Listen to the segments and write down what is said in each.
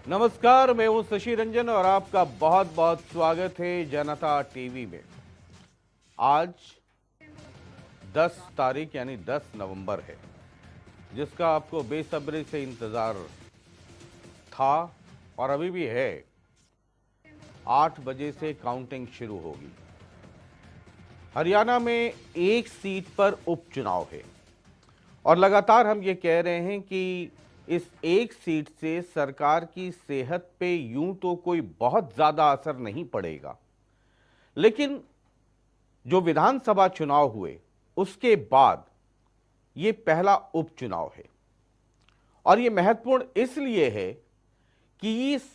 नमस्कार, मैं हूं शशि रंजन और आपका बहुत बहुत स्वागत है जनता टीवी में। आज 10 तारीख यानी 10 नवंबर है, जिसका आपको बेसब्री से इंतजार था और अभी भी है। 8 बजे से काउंटिंग शुरू होगी। हरियाणा में एक सीट पर उपचुनाव है और लगातार हम ये कह रहे हैं कि इस एक सीट से सरकार की सेहत पे यूं तो कोई बहुत ज्यादा असर नहीं पड़ेगा, लेकिन जो विधानसभा चुनाव हुए उसके बाद ये पहला उपचुनाव है और ये महत्वपूर्ण इसलिए है कि इस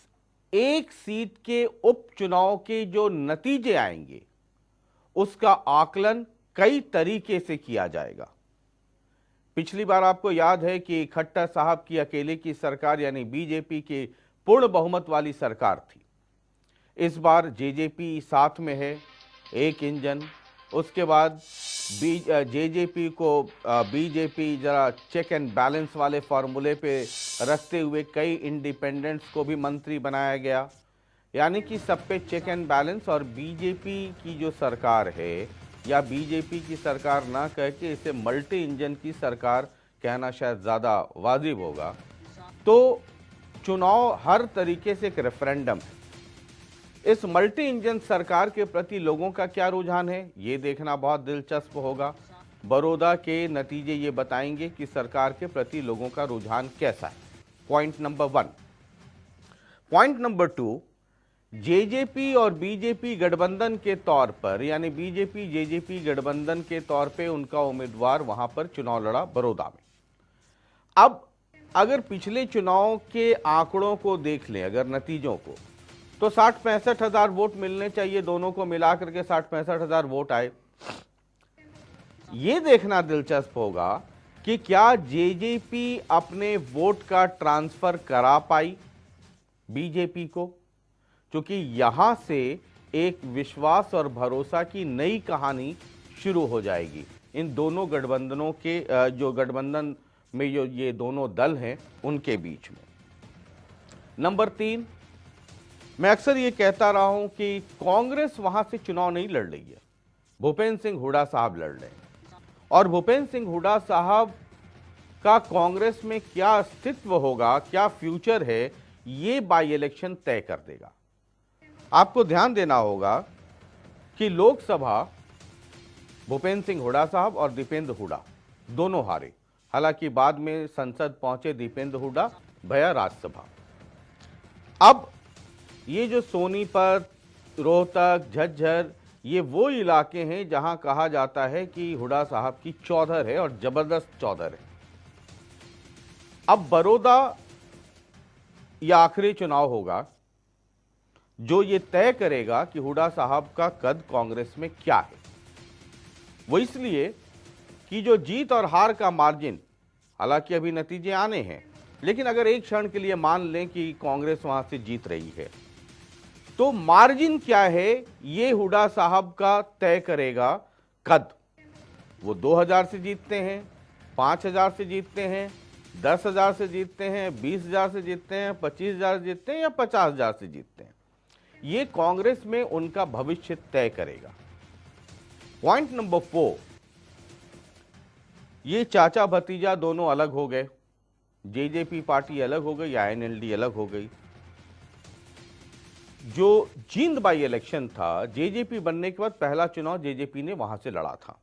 एक सीट के उपचुनाव के जो नतीजे आएंगे उसका आकलन कई तरीके से किया जाएगा। पिछली बार आपको याद है कि खट्टर साहब की अकेले की सरकार यानी बीजेपी की पूर्ण बहुमत वाली सरकार थी। इस बार जेजेपी साथ में है, एक इंजन। उसके बाद जेजेपी को बीजेपी जरा चेक एंड बैलेंस वाले फॉर्मूले पे रखते हुए कई इंडिपेंडेंट्स को भी मंत्री बनाया गया, यानी कि सब पे चेक एंड बैलेंस। और बीजेपी की जो सरकार है या बीजेपी की सरकार ना कह के इसे मल्टी इंजन की सरकार कहना शायद ज़्यादा वाजिब होगा। तो चुनाव हर तरीके से एक रेफरेंडम है। इस मल्टी इंजन सरकार के प्रति लोगों का क्या रुझान है, ये देखना बहुत दिलचस्प होगा। बड़ौदा के नतीजे ये बताएंगे कि सरकार के प्रति लोगों का रुझान कैसा है। Point number 1। Point number 2, JJP और बीजेपी गठबंधन के तौर पर यानी बीजेपी जेजेपी गठबंधन के तौर पे उनका उम्मीदवार वहां पर चुनाव लड़ा बड़ौदा में। अब अगर पिछले चुनाव के आंकड़ों को देख लें, अगर नतीजों को, तो 60-65 हजार वोट मिलने चाहिए, दोनों को मिलाकर के 60-65 हजार वोट आए। ये देखना दिलचस्प होगा कि क्या जेजेपी अपने वोट का ट्रांसफर करा पाई बीजेपी को, क्योंकि यहां से एक विश्वास और भरोसा की नई कहानी शुरू हो जाएगी इन दोनों गठबंधनों के, जो गठबंधन में जो ये दोनों दल हैं उनके बीच में। नंबर 3, मैं अक्सर ये कहता रहा हूं कि कांग्रेस वहां से चुनाव नहीं लड़ रही है, भूपेंद्र सिंह हुड्डा साहब लड़ रहे हैं। और भूपेंद्र सिंह हुड्डा साहब का कांग्रेस में क्या अस्तित्व होगा, क्या फ्यूचर है, ये बाई इलेक्शन तय कर देगा। आपको ध्यान देना होगा कि लोकसभा भूपेंद्र सिंह हुड्डा साहब और दीपेंद्र हुड्डा दोनों हारे। हालांकि बाद में संसद पहुंचे दीपेंद्र हुड्डा, भया राज्यसभा। अब ये जो सोनीपत, रोहतक, झज्जर, ये वो इलाके हैं जहां कहा जाता है कि हुड्डा साहब की चौधर है और जबरदस्त चौधर है। अब बड़ौदा यह आखिरी चुनाव होगा जो ये तय करेगा कि हुड्डा साहब का कद कांग्रेस में क्या है। वो इसलिए कि जो जीत और हार का मार्जिन, हालांकि अभी नतीजे आने हैं, लेकिन अगर एक क्षण के लिए मान लें कि कांग्रेस वहां से जीत रही है, तो मार्जिन क्या है ये हुड्डा साहब का तय करेगा कद। वो 2000 से जीतते हैं, 5000 से जीतते हैं, 10,000 से जीतते हैं, 20,000 से जीतते हैं, 25,000 से जीतते हैं या 50,000 से जीतते हैं, ये कांग्रेस में उनका भविष्य तय करेगा। पॉइंट नंबर 4, ये चाचा भतीजा दोनों अलग हो गए, जेजेपी पार्टी अलग हो गई, आईएनएलडी अलग हो गई। जो जींद बाई इलेक्शन था, जेजेपी बनने के बाद पहला चुनाव जेजेपी ने वहां से लड़ा था।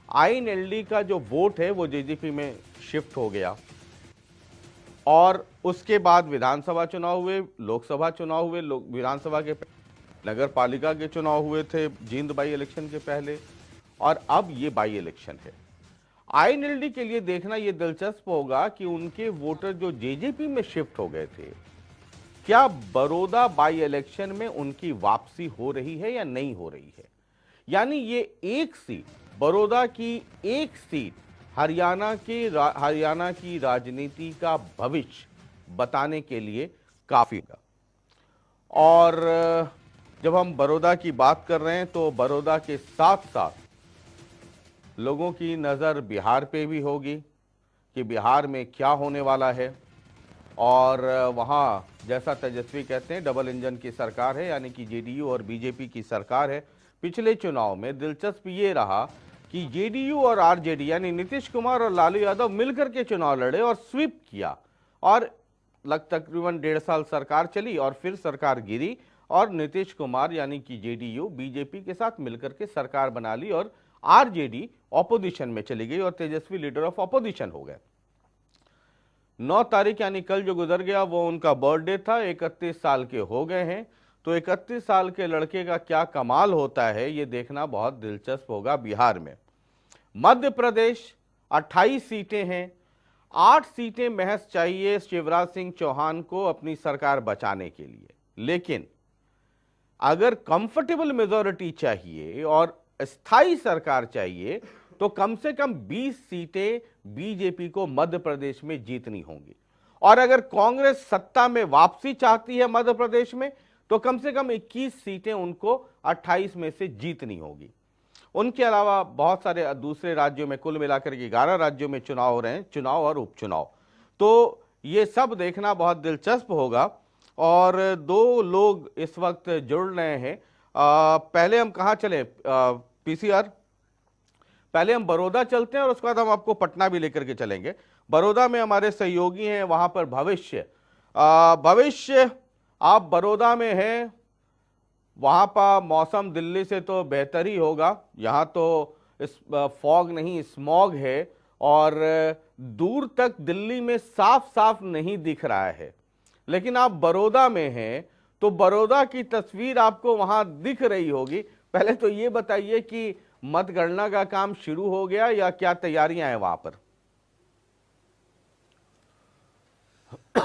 आईएनएलडी का जो वोट है वो जेजेपी में शिफ्ट हो गया और उसके बाद विधानसभा चुनाव हुए, लोकसभा चुनाव हुए, विधानसभा के नगर पालिका के चुनाव हुए थे जींद बाई इलेक्शन के पहले, और अब ये बाई इलेक्शन है। आईएनएलडी के लिए देखना यह दिलचस्प होगा कि उनके वोटर जो जेजेपी में शिफ्ट हो गए थे, क्या बड़ौदा बाई इलेक्शन में उनकी वापसी हो रही है या नहीं हो रही है। यानी ये एक सीट, बड़ौदा की एक सीट हरियाणा की राजनीति का भविष्य बताने के लिए काफी है। और जब हम बड़ौदा की बात कर रहे हैं तो बड़ौदा के साथ साथ लोगों की नज़र बिहार पे भी होगी कि बिहार में क्या होने वाला है। और वहाँ जैसा तेजस्वी कहते हैं डबल इंजन की सरकार है, यानी कि जेडीयू और बीजेपी की सरकार है। पिछले चुनाव में दिलचस्प ये रहा कि जेडीयू और आरजेडी यानी नीतीश कुमार और लालू यादव मिलकर के चुनाव लड़े और स्वीप किया, और तकरीबन 1.5 साल सरकार चली और फिर सरकार गिरी और नीतीश कुमार यानी कि जेडीयू बीजेपी के साथ मिलकर के सरकार बना ली और आरजेडी ऑपोजिशन में चली गई और तेजस्वी लीडर ऑफ ऑपोजिशन हो गए। 9 तारीख यानी कल जो गुजर गया वो उनका बर्थडे था, 31 साल के हो गए हैं। तो 31 साल के लड़के का क्या कमाल होता है ये देखना बहुत दिलचस्प होगा बिहार में। मध्य प्रदेश 28 सीटें हैं, 8 सीटें महज चाहिए शिवराज सिंह चौहान को अपनी सरकार बचाने के लिए। लेकिन अगर कंफर्टेबल मेजॉरिटी चाहिए और स्थायी सरकार चाहिए तो कम से कम 20 सीटें बीजेपी को मध्य प्रदेश में जीतनी होंगी। और अगर कांग्रेस सत्ता में वापसी चाहती है मध्य प्रदेश में तो कम से कम 21 सीटें उनको 28 में से जीतनी होगी। उनके अलावा बहुत सारे दूसरे राज्यों में कुल मिलाकर के 11 राज्यों में चुनाव हो रहे हैं, चुनाव और उपचुनाव। तो ये सब देखना बहुत दिलचस्प होगा। और 2 लोग इस वक्त जुड़ रहे हैं। पहले हम कहाँ चले पीसीआर? पहले हम बड़ौदा चलते हैं और उसके बाद हम आपको पटना भी लेकर के चलेंगे। बड़ौदा में हमारे सहयोगी हैं, वहां पर भविष्य। भविष्य, आप बड़ौदा में हैं, वहां पर मौसम दिल्ली से तो बेहतर ही होगा। यहाँ तो इस फॉग नहीं स्मॉग है और दूर तक दिल्ली में साफ साफ नहीं दिख रहा है। लेकिन आप बड़ौदा में हैं तो बड़ौदा की तस्वीर आपको वहां दिख रही होगी। पहले तो ये बताइए कि मतगणना का काम शुरू हो गया या क्या तैयारियां हैं वहां पर?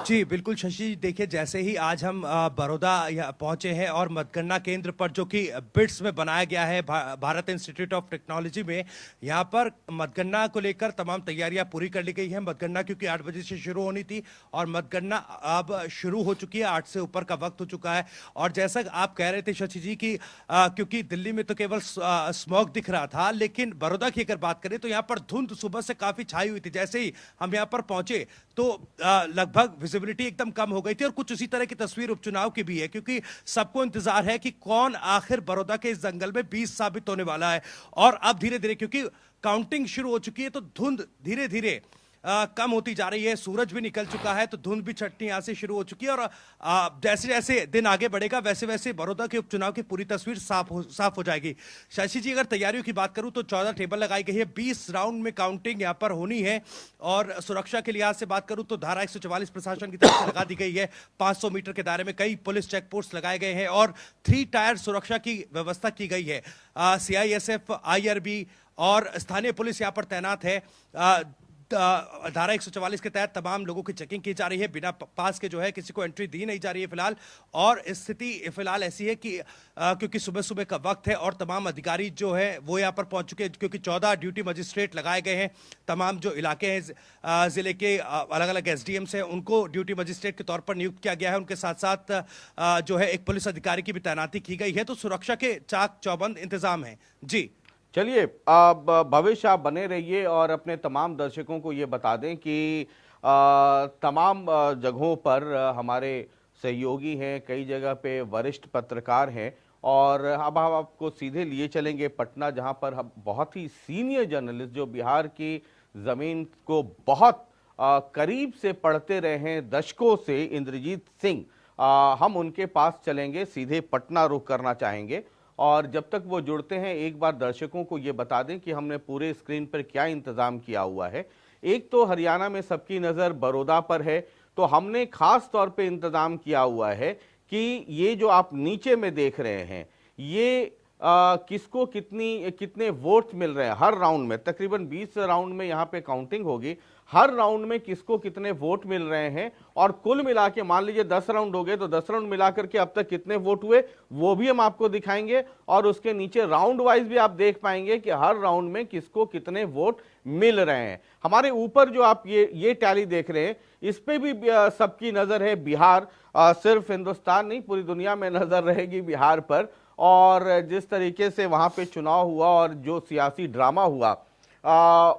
जी बिल्कुल शशि, देखिए जैसे ही आज हम बड़ौदा पहुंचे हैं और मतगणना केंद्र पर जो कि बिट्स में बनाया गया है भारत इंस्टीट्यूट ऑफ टेक्नोलॉजी में, यहाँ पर मतगणना को लेकर तमाम तैयारियां पूरी कर ली गई हैं। मतगणना क्योंकि 8 बजे से शुरू होनी थी और मतगणना अब शुरू हो चुकी है, 8 से ऊपर का वक्त हो चुका है। और जैसा आप कह रहे थे शशि जी की क्योंकि दिल्ली में तो केवल स्मॉग दिख रहा था, लेकिन बड़ौदा की अगर बात करें तो यहाँ पर धुंध सुबह से काफी छाई हुई थी। जैसे ही हम यहाँ पर पहुंचे तो लगभग विजिबिलिटी एकदम कम हो गई थी। और कुछ उसी तरह की तस्वीर उपचुनाव की भी है, क्योंकि सबको इंतजार है कि कौन आखिर बड़ौदा के इस जंगल में 20 साबित होने वाला है। और अब धीरे धीरे क्योंकि काउंटिंग शुरू हो चुकी है तो धुंध धीरे धीरे कम होती जा रही है। सूरज भी निकल चुका है तो धुंध भी छटनी यहां से शुरू हो चुकी है। और जैसे जैसे दिन आगे बढ़ेगा वैसे वैसे बड़ौदा के उपचुनाव की पूरी तस्वीर साफ हो जाएगी। शशि जी, अगर तैयारियों की बात करूं तो 14 टेबल लगाई गई है, 20 राउंड में काउंटिंग यहां पर होनी है। और सुरक्षा के लिहाज से बात करूं तो धारा 144 प्रशासन की तरफ से लगा दी गई है। 500 मीटर के दायरे में कई पुलिस चेक पोस्ट लगाए गए हैं और 3 टायर सुरक्षा की व्यवस्था की गई है। CISF, IRB और स्थानीय पुलिस यहां पर तैनात है। धारा 144 के तहत तमाम लोगों की चेकिंग की जा रही है। बिना पास के जो है किसी को एंट्री दी नहीं जा रही है फिलहाल। और स्थिति फिलहाल ऐसी है कि क्योंकि सुबह सुबह का वक्त है और तमाम अधिकारी जो है वो यहाँ पर पहुंच चुके हैं, क्योंकि 14 ड्यूटी मजिस्ट्रेट लगाए गए हैं। तमाम जो इलाके हैं जिले के अलग अलग SDMs हैं उनको ड्यूटी मजिस्ट्रेट के तौर पर नियुक्त किया गया है। उनके साथ साथ जो है एक पुलिस अधिकारी की भी तैनाती की गई है। तो सुरक्षा के चाक चौबंद इंतजाम है। जी चलिए, अब भविष्य आप बने रहिए और अपने तमाम दर्शकों को ये बता दें कि तमाम जगहों पर हमारे सहयोगी हैं, कई जगह पे वरिष्ठ पत्रकार हैं। और अब हम आपको सीधे लिए चलेंगे पटना, जहां पर हम बहुत ही सीनियर जर्नलिस्ट जो बिहार की ज़मीन को बहुत करीब से पढ़ते रहे हैं दशकों से, इंद्रजीत सिंह, हम उनके पास चलेंगे, सीधे पटना रुख करना चाहेंगे। और जब तक वो जुड़ते हैं एक बार दर्शकों को ये बता दें कि हमने पूरे स्क्रीन पर क्या इंतजाम किया हुआ है। एक तो हरियाणा में सबकी नज़र बड़ौदा पर है, तो हमने खास तौर पे इंतजाम किया हुआ है कि ये जो आप नीचे में देख रहे हैं ये किसको कितने वोट मिल रहे हैं हर राउंड में। तकरीबन 20 राउंड में यहाँ पे काउंटिंग होगी, हर राउंड में किसको कितने वोट मिल रहे हैं और कुल मिला के मान लीजिए 10 राउंड हो गए तो 10 राउंड मिलाकर के अब तक कितने वोट हुए वो भी हम आपको दिखाएंगे। और उसके नीचे राउंड वाइज भी आप देख पाएंगे कि हर राउंड में किसको कितने वोट मिल रहे हैं। हमारे ऊपर जो आप ये टैली देख रहे हैं इस पे भी सबकी नजर है। बिहार सिर्फ हिंदुस्तान नहीं, पूरी दुनिया में नजर रहेगी बिहार पर। और जिस तरीके से वहां पे चुनाव हुआ और जो सियासी ड्रामा हुआ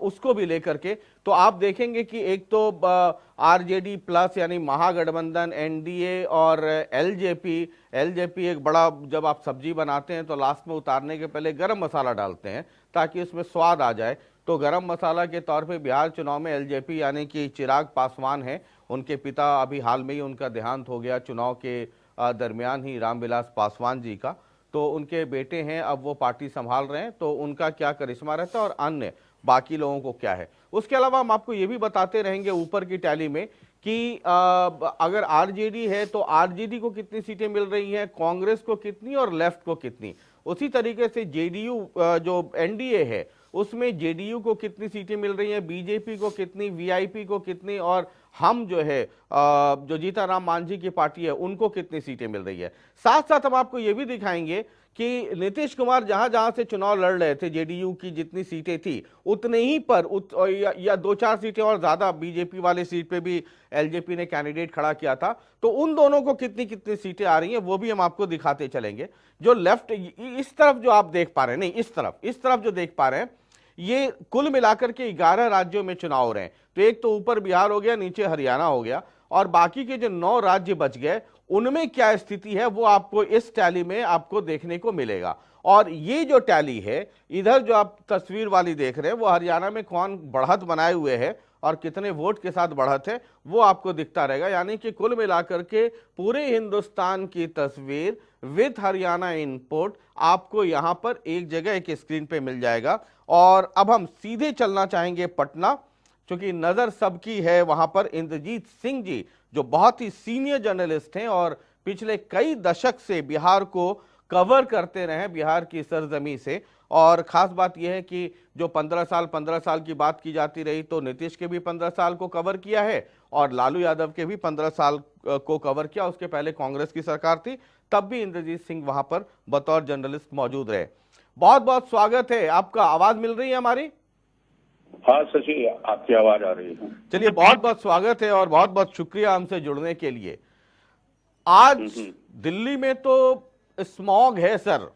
उसको भी लेकर के, तो आप देखेंगे कि एक तो आरजेडी प्लस यानी महागठबंधन, एनडीए और एलजेपी एक बड़ा, जब आप सब्जी बनाते हैं तो लास्ट में उतारने के पहले गरम मसाला डालते हैं ताकि उसमें स्वाद आ जाए। तो गरम मसाला के तौर पे बिहार चुनाव में एलजेपी यानी कि चिराग पासवान है, उनके पिता अभी हाल में ही उनका देहांत हो गया चुनाव के दरमियान ही, रामविलास पासवान जी का। तो उनके बेटे हैं, अब वो पार्टी संभाल रहे हैं, तो उनका क्या करिश्मा रहता है और अन्य बाकी लोगों को क्या है। उसके अलावा हम आपको ये भी बताते रहेंगे ऊपर की टैली में कि अगर आरजेडी है तो आरजेडी को कितनी सीटें मिल रही हैं, कांग्रेस को कितनी और लेफ्ट को कितनी। उसी तरीके से जेडीयू जो एनडीए है उसमें जेडीयू को कितनी सीटें मिल रही हैं, बीजेपी को कितनी, वीआईपी को कितनी, और हम जो है जो जीताराम मांझी की पार्टी है उनको कितनी सीटें मिल रही है। साथ साथ हम आपको ये भी दिखाएंगे कि नीतीश कुमार जहां जहां से चुनाव लड़ रहे थे, जेडीयू की जितनी सीटें थी उतने ही पर या 2-4 सीटें और ज्यादा बीजेपी वाली सीट पे भी एलजेपी ने कैंडिडेट खड़ा किया था, तो उन दोनों को कितनी कितनी सीटें आ रही हैं वो भी हम आपको दिखाते चलेंगे। जो लेफ्ट इस तरफ जो आप देख पा रहे हैं, नहीं इस तरफ जो देख पा रहे हैं, ये कुल मिलाकर के 11 राज्यों में चुनाव हो रहे हैं। तो एक तो ऊपर बिहार हो गया, नीचे हरियाणा हो गया, और बाकी के जो 9 राज्य बच गए उनमें क्या स्थिति है वो आपको इस टैली में आपको देखने को मिलेगा। और ये जो टैली है, इधर जो आप तस्वीर वाली देख रहे हैं, वो हरियाणा में कौन बढ़त बनाए हुए है और कितने वोट के साथ बढ़त है वो आपको दिखता रहेगा। यानी कि कुल मिलाकर के पूरे हिंदुस्तान की तस्वीर विद हरियाणा इनपुट आपको यहां पर एक जगह एक स्क्रीन पे मिल जाएगा। और अब हम सीधे चलना चाहेंगे पटना, क्योंकि नजर सबकी है वहां पर। इंद्रजीत सिंह जी जो बहुत ही सीनियर जर्नलिस्ट हैं और पिछले कई दशक से बिहार को कवर करते रहे, बिहार की सरजमी से। और खास बात यह है कि जो 15 साल की बात की जाती रही, तो नीतीश के भी 15 साल को कवर किया है और लालू यादव के भी 15 साल को कवर किया। उसके पहले कांग्रेस की सरकार थी, तब भी इंद्रजीत सिंह वहां पर बतौर जर्नलिस्ट मौजूद रहे। बहुत बहुत स्वागत है आपका। आवाज मिल रही है हमारी? हाँ शशि, आपकी आवाज आ रही है। चलिए, बहुत बहुत स्वागत है और बहुत बहुत शुक्रिया हमसे जुड़ने के लिए। आज दिल्ली में तो स्मॉग है सर,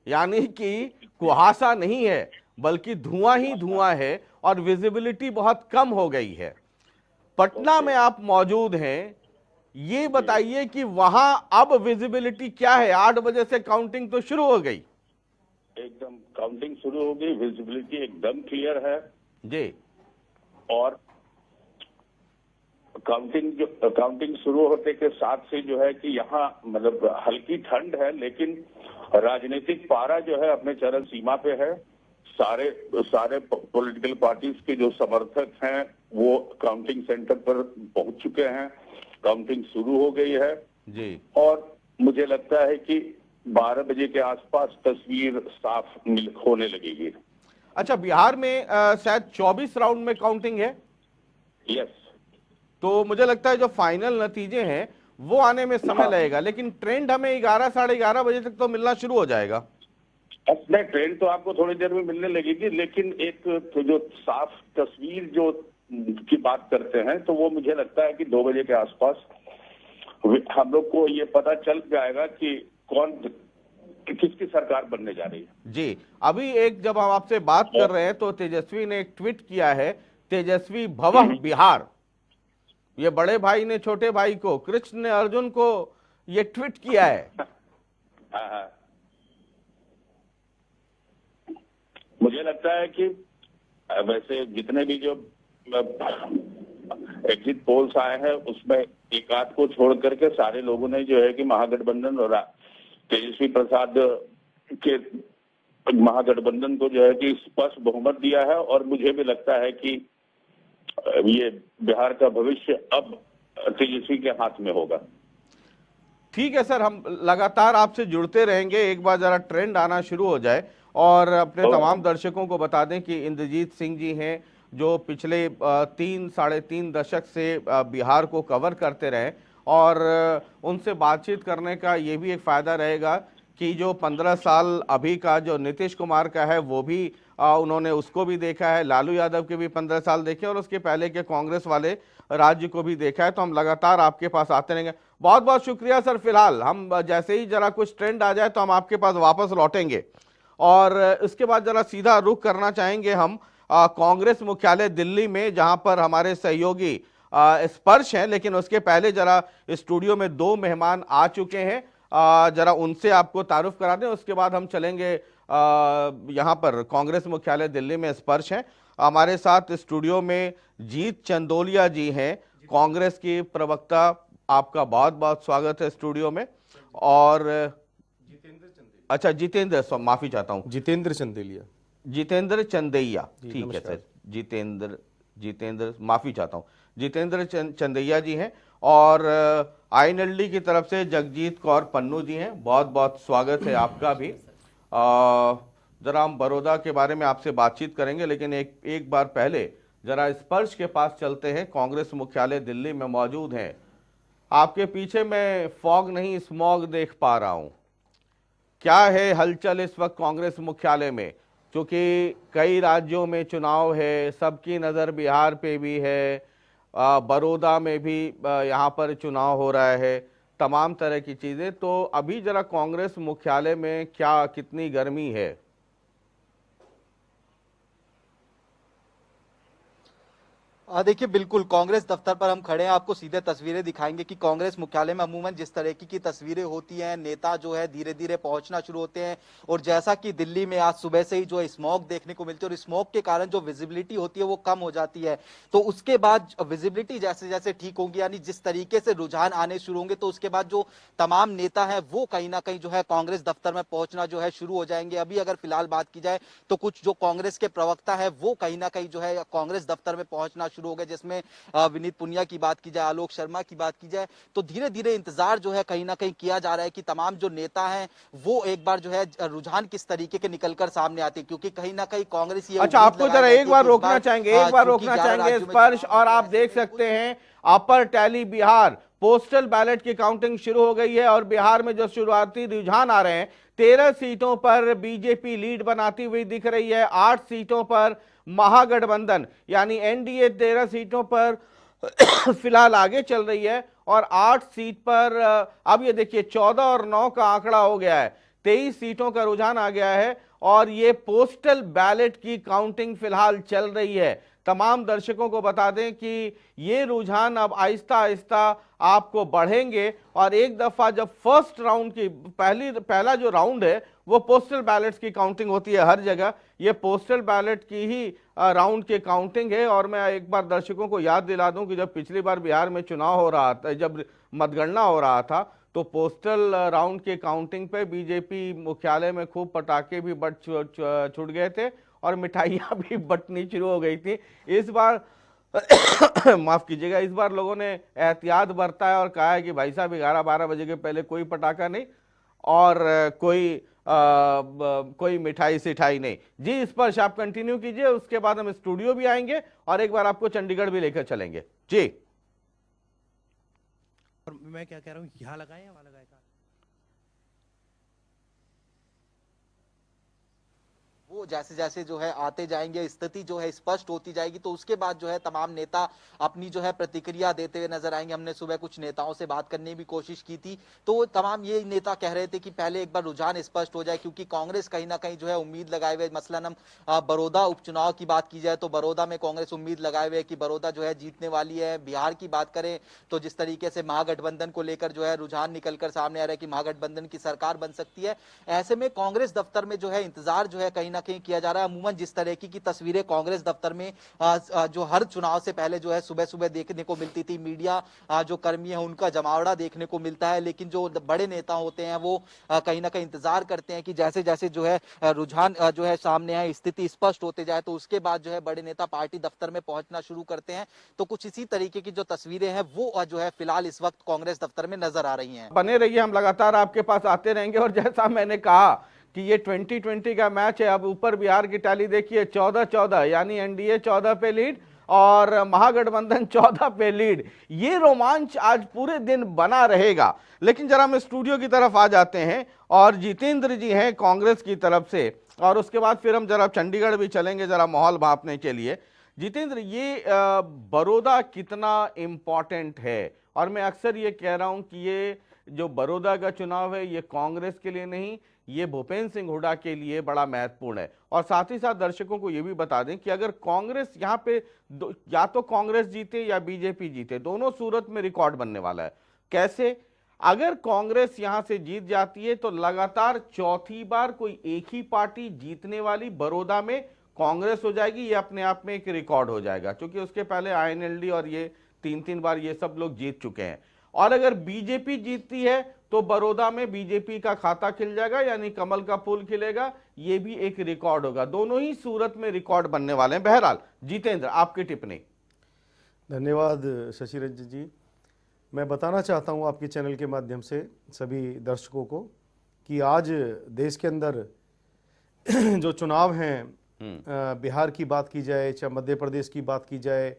यानी कि कुहासा नहीं है बल्कि धुआं ही धुआं है और विजिबिलिटी बहुत कम हो गई है। पटना में आप मौजूद हैं, ये बताइए कि वहां अब विजिबिलिटी क्या है? 8 बजे से काउंटिंग तो शुरू हो गई। एकदम काउंटिंग शुरू हो गई, विजिबिलिटी एकदम क्लियर है जी। और काउंटिंग शुरू होते के साथ से जो है कि यहाँ मतलब हल्की ठंड है, लेकिन राजनीतिक पारा जो है अपने चरम सीमा पे है। सारे पॉलिटिकल पार्टीज के जो समर्थक हैं वो काउंटिंग सेंटर पर पहुंच चुके हैं, काउंटिंग शुरू हो गई है जी। और मुझे लगता है कि 12 बजे के आसपास तस्वीर साफ होने लगेगी। अच्छा, बिहार में शायद 24 राउंड में काउंटिंग है। यस। तो मुझे लगता है जो फाइनल नतीजे हैं वो आने में समय लगेगा, लेकिन ट्रेंड हमें 11 साढ़े 11 बजे तक तो मिलना शुरू हो जाएगा। नहीं, ट्रेन तो आपको थोड़ी देर में मिलने लगेगी, लेकिन एक तो जो साफ तस्वीर जो की बात करते हैं तो वो मुझे लगता है कि 2 बजे के आसपास हम लोग को ये पता चल जाएगा कि किसकी सरकार बनने जा रही है। जी। अभी एक जब हम आपसे बात कर रहे हैं तो तेजस्वी ने एक ट्वीट किया है, तेजस्वी भवः बिहार। ये बड़े भाई ने छोटे भाई को, कृष्ण ने अर्जुन को ये ट्वीट किया है। हाँ। मुझे लगता है कि वैसे जितने भी जो एग्जिट पोल्स आए हैं उसमें एक आध को छोड़ करके सारे लोगों ने जो है कि महागठबंधन और तेजस्वी प्रसाद के महागठबंधन को जो है कि स्पष्ट बहुमत दिया है। और मुझे भी लगता है कि ये बिहार का भविष्य अब तेजस्वी के हाथ में होगा। ठीक है सर, हम लगातार आपसे जुड़ते रहेंगे। एक बार जरा ट्रेंड आना शुरू हो जाए और अपने तमाम दर्शकों को बता दें कि इंद्रजीत सिंह जी हैं जो पिछले 3-3.5 दशक से बिहार को कवर करते रहे, और उनसे बातचीत करने का ये भी एक फ़ायदा रहेगा कि जो 15 साल अभी का जो नीतीश कुमार का है वो भी उन्होंने उसको भी देखा है, लालू यादव के भी 15 साल देखे और उसके पहले के कांग्रेस वाले राज्य को भी देखा है, तो हम लगातार आपके पास आते रहेंगे। बहुत बहुत शुक्रिया सर। फिलहाल हम जैसे ही जरा कुछ ट्रेंड आ जाए तो हम आपके पास वापस लौटेंगे, और इसके बाद जरा सीधा रुख करना चाहेंगे हम कांग्रेस मुख्यालय दिल्ली में, जहां पर हमारे सहयोगी स्पर्श हैं। लेकिन उसके पहले जरा स्टूडियो में दो मेहमान आ चुके हैं, जरा उनसे आपको तारुफ करा दें, उसके बाद हम चलेंगे यहां पर कांग्रेस मुख्यालय दिल्ली में। स्पर्श हैं हमारे साथ स्टूडियो में, जीत चंदोलिया जी हैं, कांग्रेस की प्रवक्ता। आपका बहुत बहुत स्वागत है स्टूडियो में। और अच्छा, माफी चाहता हूँ, जितेंद्र चंदेलिया। जितेंद्र चंदैया, ठीक है नमस्कार। सर। जितेंद्र माफी चाहता हूँ, जितेंद्र चंदैया जी हैं। और आईएनएलडी की तरफ से जगजीत कौर पन्नू जी हैं, बहुत बहुत स्वागत है आपका भी। जरा हम बड़ौदा के बारे में आपसे बातचीत करेंगे, लेकिन एक बार पहले जरा स्पर्श के पास चलते हैं। कांग्रेस मुख्यालय दिल्ली में मौजूद हैं। आपके पीछे मैं फॉग नहीं, स्मॉग देख पा रहा हूं। क्या है हलचल इस वक्त कांग्रेस मुख्यालय में? क्योंकि कई राज्यों में चुनाव है, सबकी नज़र बिहार पे भी है, बड़ौदा में भी यहाँ पर चुनाव हो रहा है, तमाम तरह की चीज़ें। तो अभी जरा कांग्रेस मुख्यालय में क्या, कितनी गर्मी है? देखिए, बिल्कुल कांग्रेस दफ्तर पर हम खड़े हैं। आपको सीधे तस्वीरें दिखाएंगे कि कांग्रेस मुख्यालय में अमूमन जिस तरह की तस्वीरें होती हैं, नेता जो है धीरे धीरे पहुंचना शुरू होते हैं। और जैसा कि दिल्ली में आज सुबह से ही जो स्मॉग देखने को मिलती है, और स्मॉग के कारण जो विजिबिलिटी होती है वो कम हो जाती है। तो उसके बाद विजिबिलिटी जैसे जैसे ठीक होगी, यानी जिस तरीके से रुझान आने शुरू होंगे, तो उसके बाद जो तमाम नेता है वो कहीं ना कहीं जो है कांग्रेस दफ्तर में पहुंचना जो है शुरू हो जाएंगे। अभी अगर फिलहाल बात की जाए तो कुछ जो कांग्रेस के प्रवक्ता है वो कहीं ना कहीं जो है कांग्रेस दफ्तर में पहुंचना शुरू हो गए, जिसमें विनीत पुनिया की बात की जाए, आलोक शर्मा की बात की जाए। तो धीरे धीरे इंतजार जो है कहीं ना कहीं किया जा रहा है कि तमाम जो नेता हैं वो एक बार जो है रुझान किस तरीके के निकलकर सामने आते हैं, क्योंकि कहीं ना कहीं कांग्रेस ये अच्छा, आपको जरा एक बार रोकना चाहेंगे स्पर्श। और आप देख सकते हैं अपर टैली बिहार पोस्टल बैलेट की काउंटिंग शुरू हो गई है, और बिहार में जो शुरुआती रुझान आ रहे हैं, 13 सीटों पर बीजेपी लीड बनाती हुई दिख रही है। 8 सीटों पर महागठबंधन यानी एनडीए 13 सीटों पर फिलहाल आगे चल रही है, और 8 सीट पर अब ये देखिए 14 और 9 का आंकड़ा हो गया है, 23 सीटों का रुझान आ गया है। और ये पोस्टल बैलेट की काउंटिंग फिलहाल चल रही है। तमाम दर्शकों को बता दें कि ये रुझान अब आहिस्ता आहिस्ता आपको बढ़ेंगे, और एक दफा जब फर्स्ट राउंड की पहला जो राउंड है वो पोस्टल बैलेट्स की काउंटिंग होती है हर जगह, ये पोस्टल बैलेट की ही राउंड की काउंटिंग है। और मैं एक बार दर्शकों को याद दिला दूं कि जब पिछली बार बिहार में चुनाव हो रहा था, जब मतगणना हो रहा था, तो पोस्टल राउंड की काउंटिंग पे बीजेपी मुख्यालय में खूब पटाखे भी बट छूट गए थे, और मिठाइयाँ भी बंटनी शुरू हो गई थी। इस बार माफ कीजिएगा, इस बार लोगों ने एहतियात बरता है और कहा है कि भाई साहब 11-12 बजे के पहले कोई पटाखा नहीं, और कोई मिठाई सिठाई नहीं। जी स्पर्श, आप कंटिन्यू कीजिए, उसके बाद हम स्टूडियो भी आएंगे और एक बार आपको चंडीगढ़ भी लेकर चलेंगे। जी। और मैं क्या कह रहा हूँ, यहाँ लगाए या वहां लगाए? वो जैसे जैसे जो है आते जाएंगे, स्थिति जो है स्पष्ट होती जाएगी, तो उसके बाद जो है तमाम नेता अपनी जो है प्रतिक्रिया देते हुए नजर आएंगे। हमने सुबह कुछ नेताओं से बात करने की भी कोशिश की थी, तो तमाम ये नेता कह रहे थे कि पहले एक बार रुझान स्पष्ट हो जाए, क्योंकि कांग्रेस कहीं ना कहीं जो है उम्मीद लगाए हुए, मसलन हम बड़ौदा उपचुनाव की बात की जाए तो बड़ौदा में कांग्रेस उम्मीद लगाए हुए कि बड़ौदा जो है जीतने वाली है। बिहार की बात करें तो जिस तरीके से महागठबंधन को लेकर जो है रुझान निकलकर सामने आ रहा है कि महागठबंधन की सरकार बन सकती है, ऐसे में कांग्रेस दफ्तर में जो है इंतजार जो है कहीं ना कहीं किया जा रहा है। अमूमन जिस तरह की तस्वीरें कांग्रेस दफ्तर में जो हर चुनाव से पहले जो है सुबह सुबह देखने को मिलती थी, मीडिया जो कर्मी है उनका जमावड़ा देखने को मिलता है, लेकिन जो बड़े नेता होते हैं वो कहीं ना कहीं इंतजार करते हैं कि जैसे जैसे जो है रुझान जो है सामने आए, स्थिति स्पष्ट होते जाए, तो उसके बाद जो है बड़े नेता पार्टी दफ्तर में पहुंचना शुरू करते हैं। तो कुछ इसी तरीके की जो तस्वीरें हैं वो जो है फिलहाल इस वक्त कांग्रेस दफ्तर में नजर आ रही हैं। बने रहिए, हम लगातार आपके पास आते रहेंगे। और जैसा मैंने कहा कि ये 2020 का मैच है, अब ऊपर बिहार की टैली देखिए 14-14, यानी एनडीए 14 पे लीड और महागठबंधन 14 पे लीड। ये रोमांच आज पूरे दिन बना रहेगा। लेकिन जरा हम स्टूडियो की तरफ आ जाते हैं, और जितेंद्र जी हैं कांग्रेस की तरफ से, और उसके बाद फिर हम जरा चंडीगढ़ भी चलेंगे जरा माहौल भांपने के लिए। जितेंद्र, ये बड़ौदा कितना इम्पोर्टेंट है? और मैं अक्सर ये कह रहा हूं कि ये जो बड़ौदा का चुनाव है ये कांग्रेस के लिए नहीं, ये भूपेंद्र सिंह हुड्डा के लिए बड़ा महत्वपूर्ण है। और साथ ही साथ दर्शकों को ये भी बता दें कि अगर कांग्रेस यहाँ पे या तो कांग्रेस जीते या बीजेपी जीते, दोनों सूरत में रिकॉर्ड बनने वाला है। कैसे? अगर कांग्रेस यहां से जीत जाती है तो लगातार चौथी बार कोई एक ही पार्टी जीतने वाली बड़ौदा में कांग्रेस हो जाएगी। ये अपने आप में एक रिकॉर्ड हो जाएगा, क्योंकि उसके पहले आईएनएलडी और ये तीन बार ये सब लोग जीत चुके हैं। और अगर बीजेपी जीतती है तो बड़ौदा में बीजेपी का खाता खिल जाएगा, यानी कमल का फूल खिलेगा। ये भी एक रिकॉर्ड होगा। दोनों ही सूरत में रिकॉर्ड बनने वाले हैं। बहरहाल जितेंद्र, आपकी टिप्पणी। धन्यवाद शशि रंजन जी। मैं बताना चाहता हूं आपके चैनल के माध्यम से सभी दर्शकों को कि आज देश के अंदर जो चुनाव हैं, बिहार की बात की जाए, चाहे मध्य प्रदेश की बात की जाए,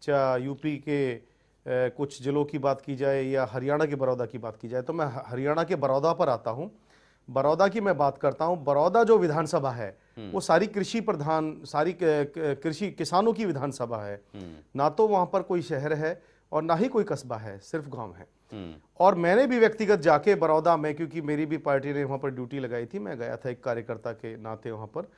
चाहे यूपी के कुछ जिलों की बात की जाए, या हरियाणा के बड़ौदा की बात की जाए, तो मैं हरियाणा के बड़ौदा पर आता हूं। बड़ौदा की मैं बात करता हूं। बड़ौदा जो विधानसभा है वो सारी कृषि प्रधान, सारी कृषि किसानों की विधानसभा है। ना तो वहां पर कोई शहर है और ना ही कोई कस्बा है, सिर्फ गांव है। और मैंने भी व्यक्तिगत जाके बड़ौदा में, क्योंकि मेरी भी पार्टी ने वहां पर ड्यूटी लगाई थी, मैं गया था एक कार्यकर्ता के नाते वहां पर।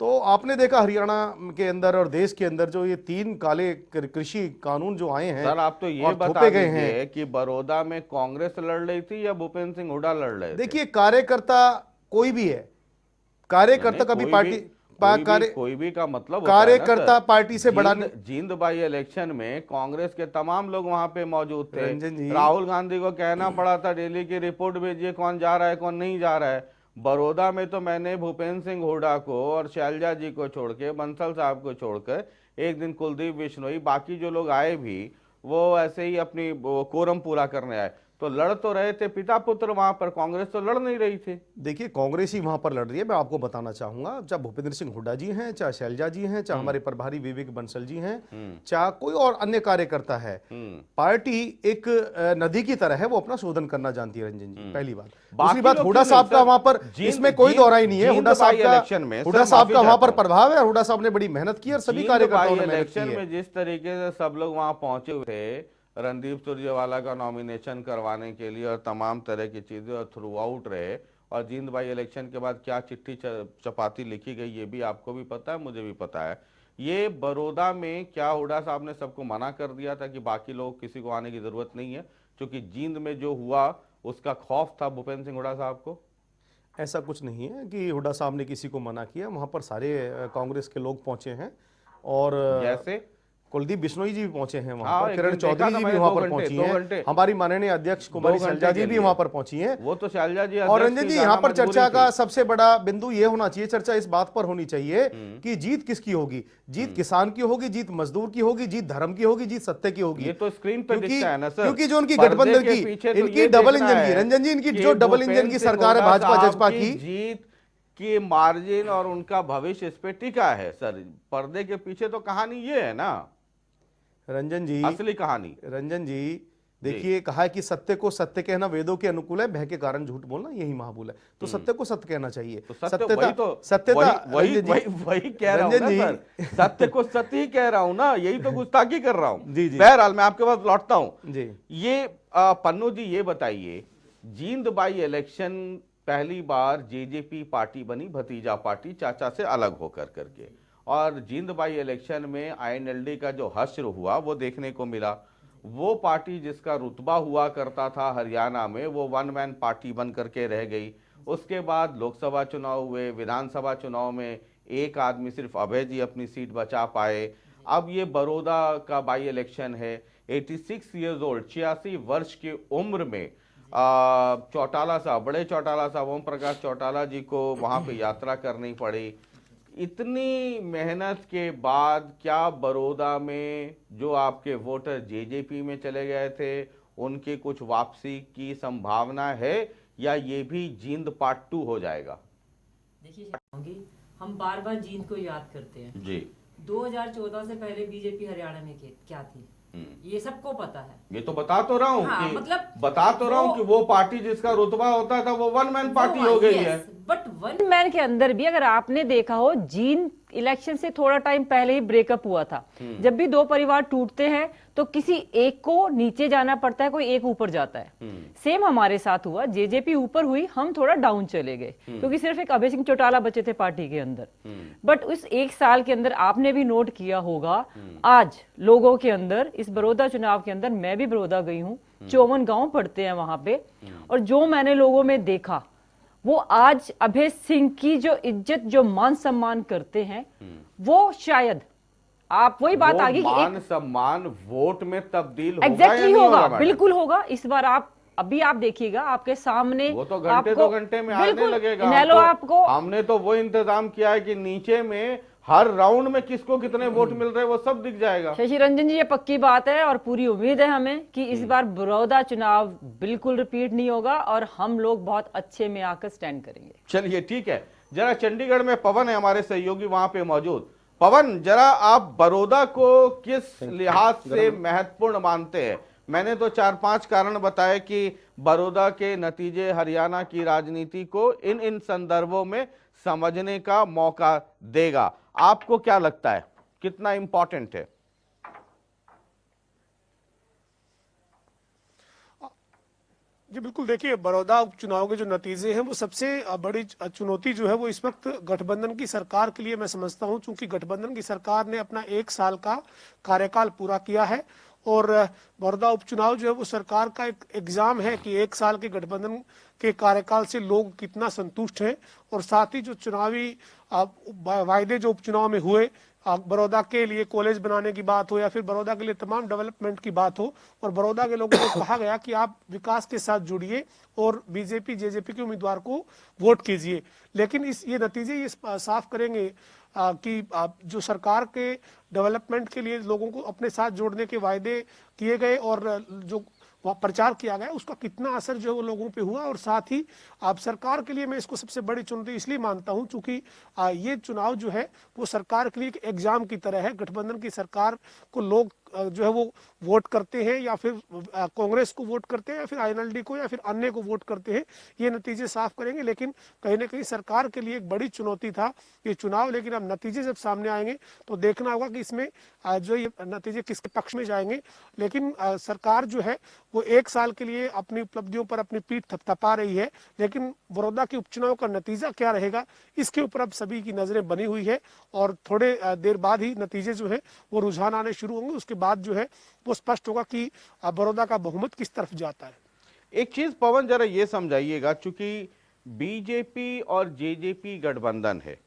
तो आपने देखा हरियाणा के अंदर और देश के अंदर जो ये 3 काले कृषि कानून जो आए हैं, सर आप तो ये बता दीजिए कि बड़ौदा में कांग्रेस लड़ रही थी या भूपेंद्र सिंह हुड्डा लड़ रहे थे? देखिए, कार्यकर्ता कोई भी है, कार्यकर्ता कभी पार्टी कोई भी का मतलब कार्यकर्ता पार्टी से बड़ा। जींद बाई इलेक्शन में कांग्रेस के तमाम लोग वहां पे मौजूद थे। रंजन जी, राहुल गांधी को कहना पड़ा था डेली की रिपोर्ट भेजिए, कौन जा रहा है कौन नहीं जा रहा है। बड़ौदा में तो मैंने भूपेंद्र सिंह हुड्डा को और शैलजा जी को छोड़ के, बंसल साहब को छोड़कर, एक दिन कुलदीप बिश्नोई, बाकी जो लोग आए भी वो ऐसे ही अपनी कोरम पूरा करने आए। तो लड़ तो रहे थे पिता पुत्र वहां पर, कांग्रेस तो लड़ नहीं रही थी। देखिए, कांग्रेस ही वहां पर लड़ रही है। मैं आपको बताना चाहूंगा, चाहे भूपेंद्र सिंह हुड्डा जी हैं, चाहे शैलजा जी हैं, चाहे हमारे प्रभारी विवेक बंसल जी हैं, चाहे कोई और अन्य कार्यकर्ता है, पार्टी एक नदी की तरह है, वो अपना शोधन करना जानती है। रंजन जी, पहली बात। दूसरी बात, हुड्डा साहब का वहां पर, इसमें कोई दौरा ही नहीं है, हुड्डा साहब का वहां पर प्रभाव है। हुड्डा साहब ने बड़ी मेहनत की और सभी कार्यकर्ताओं ने मेहनत की है। जिस तरीके से सब लोग वहां पहुंचे हुए थे रणदीप सुरजेवाला का नॉमिनेशन करवाने के लिए और तमाम तरह की चीजें, और थ्रू आउट रहे, और जींद बाई इलेक्शन के बाद क्या चिट्ठी चपाती लिखी गई ये भी आपको भी पता है, मुझे भी पता है। ये बड़ौदा में क्या हुड्डा साहब ने सबको मना कर दिया था कि बाकी लोग किसी को आने की जरूरत नहीं है, क्योंकि जींद में जो हुआ उसका खौफ था भूपेंद्र सिंह हुड्डा साहब को? ऐसा कुछ नहीं है कि हुड्डा साहब ने किसी को मना किया। वहां पर सारे कांग्रेस के लोग पहुंचे हैं, और जैसे कुलदीप बिश्नोई जी भी पहुंचे हैं वहां पर, किरण चौधरी जी भी वहां पर पहुंची हैं, हमारी माननीय अध्यक्ष कुमारी शैलजा जी भी वहां पर पहुंची हैं। वो तो शैलजा जी। और रंजन जी, यहाँ पर चर्चा का सबसे बड़ा बिंदु ये होना चाहिए, चर्चा इस बात पर होनी चाहिए कि जीत किसकी होगी। जीत किसान की होगी, जीत मजदूर की होगी, जीत धर्म की होगी, जीत सत्य की होगी। ये तो स्क्रीन पर दिखता है ना सर, क्योंकि जो उनकी गठबंधन की, इनकी डबल इंजन की, रंजन जी, इनकी जो डबल इंजन की सरकार है भाजपा जजपा की, जीत की मार्जिन और उनका भविष्य इस पे टिका है। सर पर्दे के पीछे तो कहानी ये है ना रंजन जी, असली कहानी। रंजन जी देखिए, कहा है कि सत्य को सत्य कहना वेदों के अनुकूल है, भय के कारण झूठ बोलना यही महाबूल है। तो सत्य को सत्य कहना चाहिए। तो वही कह रहा हूं ना सर, सत्य को सत्य ही कह रहा हूं ना, यही तो गुस्ताखी कर रहा हूं। बहरहाल मैं आपके पास लौटता हूं जी। ये पन्नू जी ये बताइए, जींद बाई इलेक्शन पहली बार जेजेपी पार्टी बनी, भतीजा पार्टी, चाचा से अलग होकर करके, और जींद बाई इलेक्शन में आईएनएलडी का जो हश्र हुआ वो देखने को मिला। वो पार्टी जिसका रुतबा हुआ करता था हरियाणा में, वो वन मैन पार्टी बन करके रह गई। उसके बाद लोकसभा चुनाव हुए, विधानसभा चुनाव में एक आदमी सिर्फ अभय जी अपनी सीट बचा पाए। अब ये बड़ौदा का बाई इलेक्शन है। 86 ईयर्स ओल्ड, 86 वर्ष की उम्र में चौटाला साहब, बड़े चौटाला साहब, ओम प्रकाश चौटाला जी को वहां पे यात्रा करनी पड़ी। इतनी मेहनत के बाद क्या बड़ौदा में जो आपके वोटर जेजेपी में चले गए थे उनके कुछ वापसी की संभावना है, या ये भी जींद पार्ट 2 हो जाएगा? देखिए, हम बार बार जींद को याद करते हैं जी। 2014 से पहले बीजेपी हरियाणा में क्या थी ये सबको पता है। ये तो बता तो रहा हूँ हाँ, कि मतलब बता तो रहा हूँ कि वो पार्टी जिसका रुतबा होता था वो वन मैन पार्टी हो गई है। बट वन मैन के अंदर भी अगर आपने देखा हो, जींद इलेक्शन से थोड़ा टाइम पहले ही ब्रेकअप हुआ था। जब भी दो परिवार टूटते हैं तो किसी एक को नीचे जाना पड़ता है, कोई एक ऊपर जाता है। सेम हमारे साथ हुआ, जेजेपी ऊपर हुई, हम थोड़ा डाउन चले गए क्योंकि सिर्फ एक अभय सिंह चौटाला बचे थे पार्टी के अंदर। बट उस एक साल के अंदर आपने भी नोट किया होगा, आज लोगों के अंदर, इस बड़ौदा चुनाव के अंदर, मैं भी बड़ौदा गई हूँ, 54 गांव पड़ते हैं वहां पे, और जो मैंने लोगों में देखा वो आज अभय सिंह की जो इज्जत, जो मान सम्मान करते हैं, वो शायद आप वही बात आ गई कि मान सम्मान वोट में तब्दील होगा एग्जैक्टली या नहीं होगा, मैडम? बिल्कुल होगा। इस बार आप अभी आप देखिएगा, आपके सामने वो तो घंटे 2 घंटे में आने लगेगा। इनेलो आपको हमने तो वो इंतजाम किया है कि नीचे में हर राउंड में किसको कितने वोट मिल रहे हैं वो सब दिख जाएगा। शशि रंजन जी, ये पक्की बात है और पूरी उम्मीद है हमें कि इस बार बड़ौदा चुनाव बिल्कुल रिपीट नहीं होगा और हम लोग बहुत अच्छे में आकर स्टैंड करेंगे। चलिए ठीक है, जरा चंडीगढ़ में पवन है हमारे सहयोगी वहां पे मौजूद। पवन, जरा आप बड़ौदा को किस लिहाज से महत्वपूर्ण मानते हैं? मैंने तो 4-5 कारण बताए कि बड़ौदा के नतीजे हरियाणा की राजनीति को इन संदर्भों में समझने का मौका देगा। आपको क्या लगता है, कितना इंपॉर्टेंट है? जी बिल्कुल, देखिए बड़ौदा उपचुनाव के जो नतीजे हैं वो सबसे बड़ी चुनौती जो है वो इस वक्त गठबंधन की सरकार के लिए मैं समझता हूं, क्योंकि गठबंधन की सरकार ने अपना 1 साल का कार्यकाल पूरा किया है और बड़ौदा उपचुनाव जो है वो सरकार का एक एग्जाम है कि 1 साल के गठबंधन के कार्यकाल से लोग कितना संतुष्ट हैं। और साथ ही जो चुनावी वायदे जो उपचुनाव में हुए, बड़ौदा के लिए कॉलेज बनाने की बात हो या फिर बड़ौदा के लिए तमाम डेवलपमेंट की बात हो, और बड़ौदा के लोगों को कहा गया कि आप विकास के साथ जुड़िए और बीजेपी जेजेपी के उम्मीदवार को वोट कीजिए। लेकिन ये नतीजे ये साफ करेंगे कि जो सरकार के डेवलपमेंट के लिए लोगों को अपने साथ जोड़ने के वायदे किए गए और जो प्रचार किया गया उसका कितना असर जो है वो लोगों पे हुआ। और साथ ही आप सरकार के लिए मैं इसको सबसे बड़ी चुनौती इसलिए मानता हूं क्योंकि ये चुनाव जो है वो सरकार के लिए एक एग्जाम की तरह है। गठबंधन की सरकार को लोग जो है वो वोट करते हैं या फिर कांग्रेस को वोट करते हैं या फिर आईएनएलडी को या फिर अन्य को वोट करते हैं, ये नतीजे साफ करेंगे। लेकिन कहीं ना कहीं सरकार के लिए एक बड़ी चुनौती था ये चुनाव, लेकिन अब नतीजे जब सामने आएंगे तो देखना होगा कि इसमें जो ये नतीजे किसके पक्ष में जाएंगे। लेकिन सरकार जो है वो 1 साल के लिए अपनी उपलब्धियों पर अपनी पीठ थपथपा रही है, लेकिन बड़ौदा के उपचुनाव का नतीजा क्या रहेगा इसके ऊपर अब सभी की नजरें बनी हुई है और थोड़े देर बाद ही नतीजे जो है वो रुझान आने शुरू होंगे। उसके बाद जो है वो स्पष्ट होगा कि बड़ौदा का बहुमत किस तरफ जाता है। एक चीज पवन जरा ये समझाइएगा, चूंकि बीजेपी और जेजेपी गठबंधन है,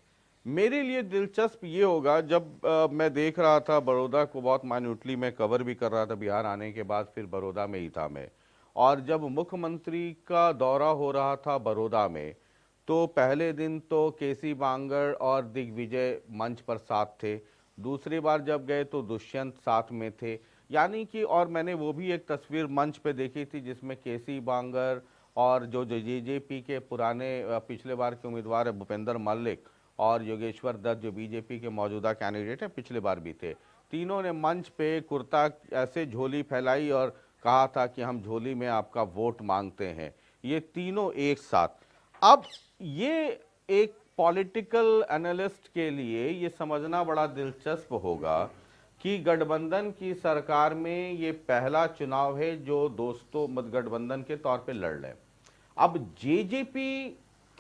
मेरे लिए दिलचस्प ये होगा, जब मैं देख रहा था बड़ौदा को बहुत माइन्यूटली, मैं कवर भी कर रहा था बिहार आने के बाद, फिर बड़ौदा में ही था मैं, और जब मुख्यमंत्री का दौरा हो रहा था बड़ौदा में तो पहले दिन तो केसी बांगड़ और दिग्विजय मंच पर साथ थे, दूसरी बार जब गए तो दुष्यंत साथ में थे, यानी कि, और मैंने वो भी एक तस्वीर मंच पे देखी थी जिसमें केसी बांगड़ और जो जेजेपी के पुराने पिछले बार के उम्मीदवार है भूपेंद्र मल्लिक और योगेश्वर दत्त जो बीजेपी के मौजूदा कैंडिडेट हैं, पिछले बार भी थे, तीनों ने मंच पे कुर्ता ऐसे झोली फैलाई और कहा था कि हम झोली में आपका वोट मांगते हैं, ये तीनों एक साथ। अब ये एक पॉलिटिकल एनालिस्ट के लिए ये समझना बड़ा दिलचस्प होगा कि गठबंधन की सरकार में ये पहला चुनाव है जो दोस्तों मत गठबंधन के तौर पे लड़ रहे हैं। अब जेजेपी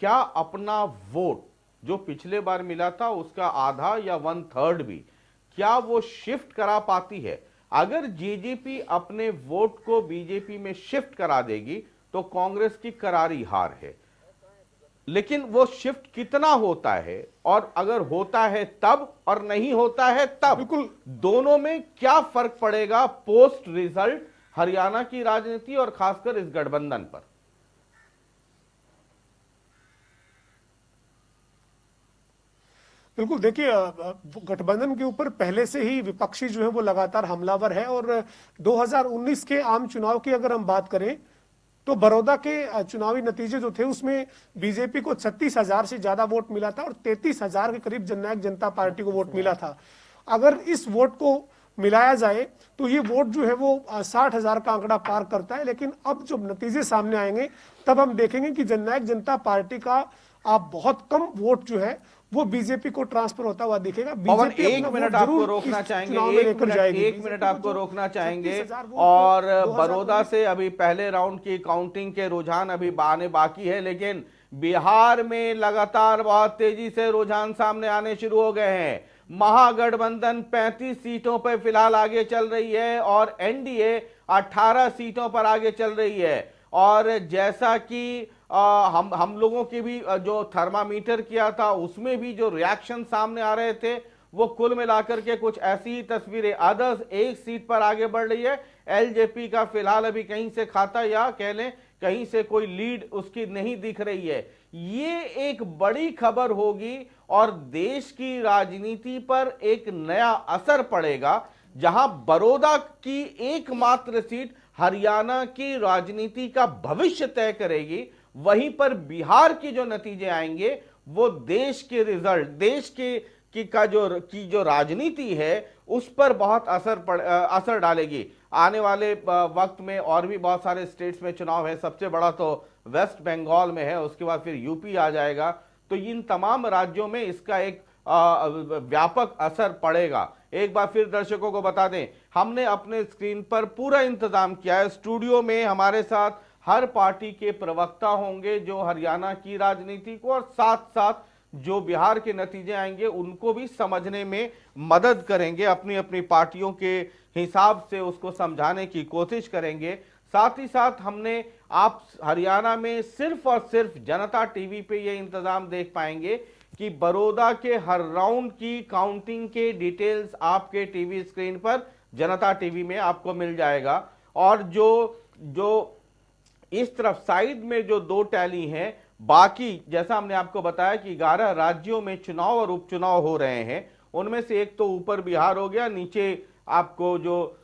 क्या अपना वोट जो पिछले बार मिला था उसका आधा या 1/3 भी क्या वो शिफ्ट करा पाती है? अगर जेजेपी अपने वोट को बीजेपी में शिफ्ट करा देगी तो कांग्रेस की करारी हार है, लेकिन वो शिफ्ट कितना होता है और अगर होता है तब और नहीं होता है तब, बिल्कुल दोनों में क्या फर्क पड़ेगा पोस्ट रिजल्ट हरियाणा की राजनीति और खासकर इस गठबंधन पर? बिल्कुल, देखिए गठबंधन के ऊपर पहले से ही विपक्षी जो है वो लगातार हमलावर है और 2019 के आम चुनाव की अगर हम बात करें तो बड़ौदा के चुनावी नतीजे जो थे उसमें बीजेपी को 36,000 से ज्यादा वोट मिला था और 33,000 के करीब जननायक जनता पार्टी को वोट मिला था। अगर इस वोट को मिलाया जाए तो ये वोट जो है वो 60,000 का आंकड़ा पार करता है। लेकिन अब जब नतीजे सामने आएंगे तब हम देखेंगे कि जननायक जनता पार्टी का बहुत कम वोट जो है वो बीजेपी को ट्रांसफर होता हुआ दिखेगा। पवन, बीजेपी एक अपना मिनट वोट आपको जरूर रोकना इस चाहेंगे, चुनाव में लेकर जाएगी। एक मिनट आपको रोकना चाहेंगे। 36,000 वोट और को बड़ौदा 2019 से अभी पहले राउंड की काउंटिंग के रुझान अभी आने बाकी है, लेकिन बिहार में लगातार बहुत तेजी से रुझान सामने आने शुरू हो गए हैं। महागठबंधन 35 सीटों पर फिलहाल आगे चल रही है और एनडीए 18 सीटों पर आगे चल रही है। और जैसा कि हम लोगों की भी जो थर्मामीटर किया था उसमें भी जो रिएक्शन सामने आ रहे थे वो कुल मिलाकर के कुछ ऐसी ही तस्वीरें। अदर्स एक सीट पर आगे बढ़ रही है। एलजेपी का फिलहाल अभी कहीं से खाता या कह लें कहीं से कोई लीड उसकी नहीं दिख रही है। ये एक बड़ी खबर होगी और देश की राजनीति पर एक नया असर पड़ेगा, जहां बड़ौदा की एकमात्र सीट हरियाणा की राजनीति का भविष्य तय करेगी, वहीं पर बिहार के जो नतीजे आएंगे वो देश के रिजल्ट, देश की जो राजनीति है उस पर बहुत असर डालेगी। आने वाले वक्त में और भी बहुत सारे स्टेट्स में चुनाव है, सबसे बड़ा तो वेस्ट बंगाल में है, उसके बाद फिर यूपी आ जाएगा। तो इन तमाम राज्यों में इसका एक व्यापक असर पड़ेगा। एक बार फिर दर्शकों को बता दें, हमने अपने स्क्रीन पर पूरा इंतजाम किया है। स्टूडियो में हमारे साथ हर पार्टी के प्रवक्ता होंगे जो हरियाणा की राजनीति को और साथ साथ जो बिहार के नतीजे आएंगे उनको भी समझने में मदद करेंगे, अपनी अपनी पार्टियों के हिसाब से उसको समझाने की कोशिश करेंगे। साथ ही साथ हमने आप हरियाणा में सिर्फ और सिर्फ जनता टीवी पे ये इंतजाम देख पाएंगे कि बड़ौदा के हर राउंड की काउंटिंग के डिटेल्स आपके टीवी स्क्रीन पर जनता टीवी में आपको मिल जाएगा। और जो इस तरफ साइड में जो 2 टैली हैं, बाकी जैसा हमने आपको बताया कि 11 राज्यों में चुनाव और उपचुनाव हो रहे हैं, उनमें से एक तो ऊपर बिहार हो गया, नीचे आपको जो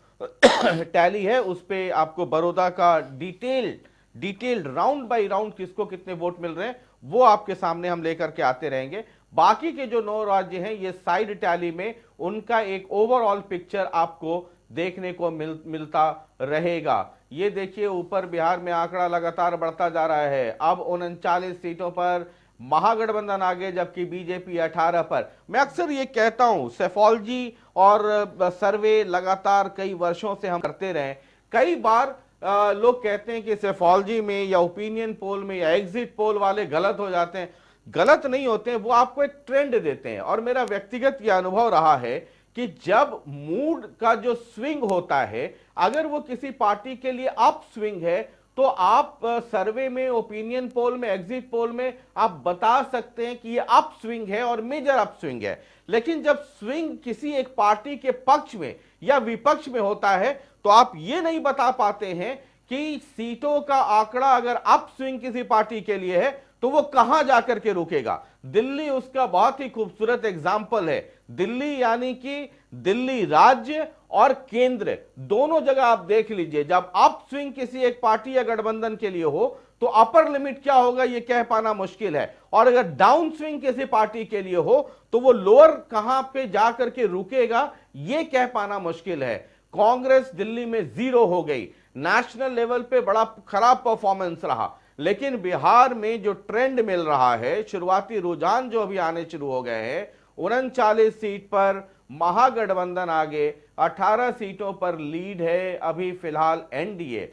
टैली है उस पे आपको बड़ौदा का डिटेल्ड राउंड बाय राउंड किसको कितने वोट मिल रहे हैं वो आपके सामने हम लेकर के आते रहेंगे। बाकी के जो 9 राज्य हैं ये साइड टैली में उनका एक ओवरऑल पिक्चर आपको देखने को मिलता रहेगा। ये देखिए ऊपर बिहार में आंकड़ा लगातार बढ़ता जा रहा है। अब 39 सीटों पर महागठबंधन आगे, जबकि बीजेपी 18 पर। मैं अक्सर ये कहता हूं, सेफोलॉजी और सर्वे लगातार कई वर्षों से हम करते रहे। कई बार लोग कहते हैं कि सेफोलॉजी में या ओपिनियन पोल में या एग्जिट पोल वाले गलत हो जाते हैं। गलत नहीं होते हैं, वो आपको एक ट्रेंड देते हैं। और मेरा व्यक्तिगत यह अनुभव रहा है कि जब मूड का जो स्विंग होता है, अगर वो किसी पार्टी के लिए अप स्विंग है तो आप सर्वे में, ओपिनियन पोल में, एग्जिट पोल में आप बता सकते हैं कि ये अप स्विंग है और मेजर अप स्विंग है। लेकिन जब स्विंग किसी एक पार्टी के पक्ष में या विपक्ष में होता है तो आप ये नहीं बता पाते हैं कि सीटों का आंकड़ा अगर अप स्विंग किसी पार्टी के लिए है तो वो कहां जाकर के रुकेगा। दिल्ली उसका बहुत ही खूबसूरत एग्जाम्पल है। दिल्ली यानी कि दिल्ली राज्य और केंद्र दोनों जगह आप देख लीजिए, जब अप स्विंग किसी एक पार्टी या गठबंधन के लिए हो तो अपर लिमिट क्या होगा ये कह पाना मुश्किल है, और अगर डाउन स्विंग किसी पार्टी के लिए हो तो वो लोअर कहां पे जाकर के रुकेगा ये कह पाना मुश्किल है। कांग्रेस दिल्ली में 0 हो गई, नेशनल लेवल पे बड़ा खराब परफॉर्मेंस रहा, लेकिन बिहार में जो ट्रेंड मिल रहा है, शुरुआती रुझान जो अभी आने शुरू हो गए हैं, 39 सीट पर महागठबंधन आगे, 18 सीटों पर लीड है अभी फिलहाल एनडीए।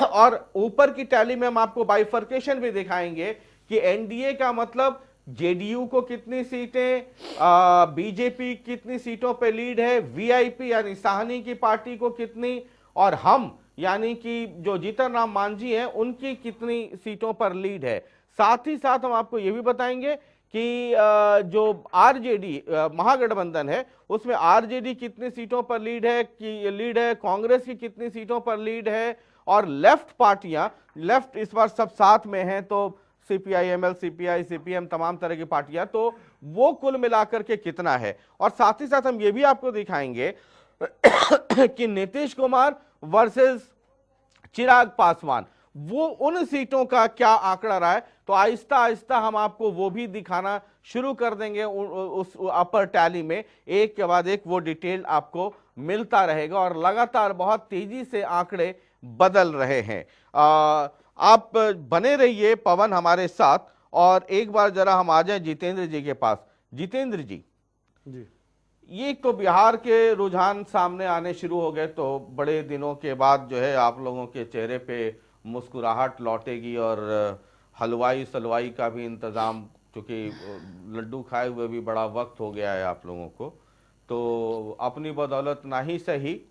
और ऊपर की टैली में हम आपको बाइफर्केशन भी दिखाएंगे कि एनडीए का मतलब जेडीयू को कितनी सीटें, बीजेपी कितनी सीटों पे लीड है, वीआईपी यानी साहनी की पार्टी को कितनी, और हम यानी कि जो जीतन राम मांझी हैं उनकी कितनी सीटों पर लीड है। साथ ही साथ हम आपको यह भी बताएंगे कि जो आरजेडी महागठबंधन है उसमें आरजेडी कितनी सीटों पर लीड है, कांग्रेस की कितनी सीटों पर लीड है, और लेफ्ट पार्टियां, लेफ्ट इस बार सब साथ में हैं तो सीपीआई, एमएल, सीपीआई, सीपीएम, तमाम तरह की पार्टियां, तो वो कुल मिलाकर के कितना है। और साथ ही साथ हम ये भी आपको दिखाएंगे कि नीतीश कुमार वर्सेस चिराग पासवान, वो उन सीटों का क्या आंकड़ा रहा है। तो आहिस्ता आहिस्ता हम आपको वो भी दिखाना शुरू कर देंगे उस अपर टैली में, एक के बाद एक वो डिटेल आपको मिलता रहेगा और लगातार बहुत तेजी से आंकड़े बदल रहे हैं। आप बने रहिए पवन हमारे साथ और एक बार जरा हम आ जाएं जितेंद्र जी के पास। जितेंद्र जी, जी ये एक तो बिहार के रुझान सामने आने शुरू हो गए, तो बड़े दिनों के बाद जो है आप लोगों के चेहरे पे मुस्कुराहट लौटेगी और हलवाई सलवाई का भी इंतज़ाम, क्योंकि लड्डू खाए हुए भी बड़ा वक्त हो गया है आप लोगों को, तो अपनी बदौलत ना ही सही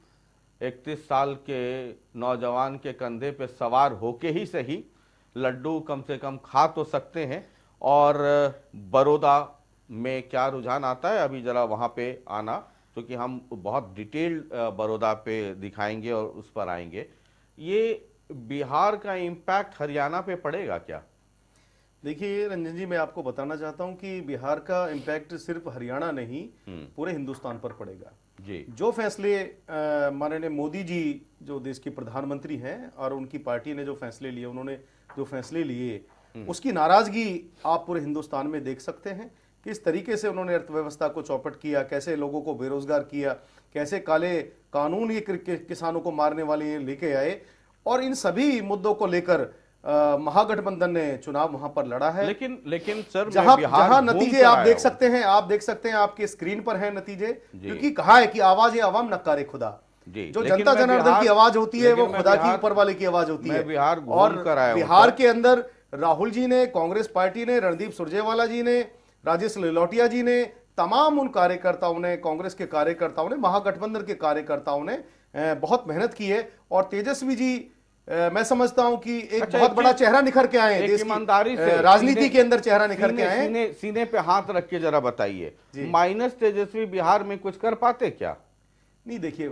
31 साल के नौजवान के कंधे पे सवार होके ही सही लड्डू कम से कम खा तो सकते हैं। और बड़ौदा में क्या रुझान आता है अभी जरा वहाँ पे आना, क्योंकि हम बहुत डिटेल्ड बड़ौदा पे दिखाएंगे और उस पर आएंगे। ये बिहार का इम्पैक्ट हरियाणा पे पड़ेगा क्या? देखिए रंजन जी, मैं आपको बताना चाहता हूं कि बिहार का इम्पैक्ट सिर्फ हरियाणा नहीं पूरे हिंदुस्तान पर पड़ेगा। जी, जो फैसले माननीय मोदी जी जो देश के प्रधानमंत्री हैं और उनकी पार्टी ने जो फैसले लिए, उन्होंने जो फैसले लिए, उसकी नाराजगी आप पूरे हिंदुस्तान में देख सकते हैं। किस तरीके से उन्होंने अर्थव्यवस्था को चौपट किया, कैसे लोगों को बेरोजगार किया, कैसे काले कानून ये किसानों को मारने वाले ये लेके आए, और इन सभी मुद्दों को लेकर महागठबंधन ने चुनाव वहां पर लड़ा है। लेकिन सर जहां बिहार जहां घूम नतीजे कर आप आया देख हूं। सकते हैं, आपके स्क्रीन पर हैं नतीजे, क्योंकि कहा है कि आवाज अवाम नकारे खुदा। जी, जो लेकिन जनता मैं जनार्दन बिहार- की आवाज होती है वो लेकिन मैं खुदा की बिहार- ऊपर वाले की आवाज होती मैं है। बिहार घूम और कर आया हूं बिहार सर। के अंदर राहुल जी ने, कांग्रेस पार्टी ने, रणदीप सुरजेवाला जी ने, राजेश लिलोटिया जी ने, तमाम उन कार्यकर्ताओं ने, कांग्रेस के कार्यकर्ताओं ने, महागठबंधन के कार्यकर्ताओं ने बहुत मेहनत की है। और तेजस्वी जी मैं समझता हूं कि एक अच्छा, बहुत एक बड़ा चीज- चेहरा निखर के आए हैं एक देश की, ईमानदारी से राजनीति सीने- के अंदर चेहरा निखर के आए हैं। सीने पे हाथ रख के जरा बताइए, माइनस तेजस्वी बिहार में कुछ कर पाते क्या? नहीं, देखिए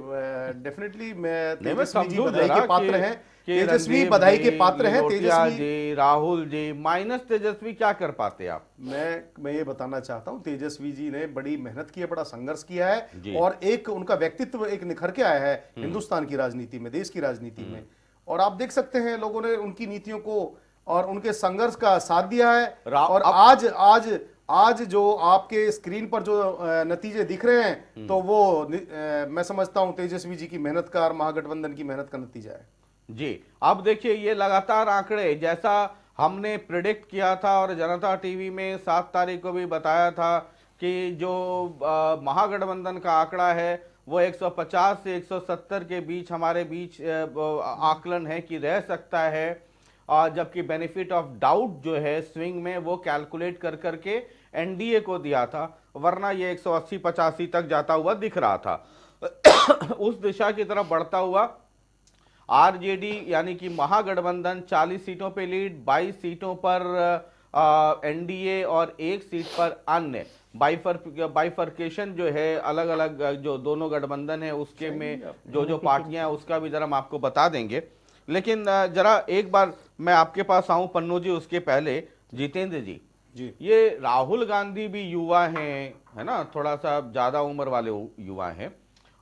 डेफिनेटली मैं मैं तेजस्वी जी समझूं बधाई जरा के पात्र कि- हैं, कि तेजस्वी रणदीप बधाई जी, के पात्र हैं। लिलोटिया तेजस्वी जी, राहुल जी, माइनस तेजस्वी क्या कर पाते आप? मैं ये बताना चाहता हूं, तेजस्वी जी ने बड़ी मेहनत की है, बड़ा संघर्ष किया जी। है, और एक उनका व्यक्तित्व एक निखर के आया है हिंदुस्तान की राजनीति में, देश की राजनीति में। और आप देख सकते हैं लोगों ने उनकी नीतियों को और उनके संघर्ष का साथ दिया है। और आज जो आपके स्क्रीन पर जो नतीजे दिख रहे हैं, तो वो मैं समझता हूं तेजस्वी जी की मेहनत का और महागठबंधन की मेहनत का नतीजा है। जी, अब देखिए ये लगातार आंकड़े जैसा हमने प्रिडिक्ट किया था और जनता टीवी में 7 तारीख को भी बताया था कि जो महागठबंधन का आंकड़ा है वो 150 से 170 के बीच हमारे बीच आकलन है कि रह सकता है, जबकि बेनिफिट ऑफ डाउट जो है स्विंग में वो कैलकुलेट कर करके एनडीए को दिया था, वरना ये 180-85 तक जाता हुआ दिख रहा था। उस दिशा की तरफ बढ़ता हुआ आरजेडी यानी कि महागठबंधन 40 सीटों पे लीड, 22 सीटों पर एनडीए और 1 सीट पर अन्य। बाइफर्केशन जो है अलग अलग जो दोनों गठबंधन है उसके में जो पार्टियां हैं उसका भी जरा हम आपको बता देंगे। लेकिन जरा एक बार मैं आपके पास आऊं पन्नू जी, उसके पहले जितेंद्र जी, ये राहुल गांधी भी युवा हैं, है ना, थोड़ा सा ज्यादा उम्र वाले युवा हैं,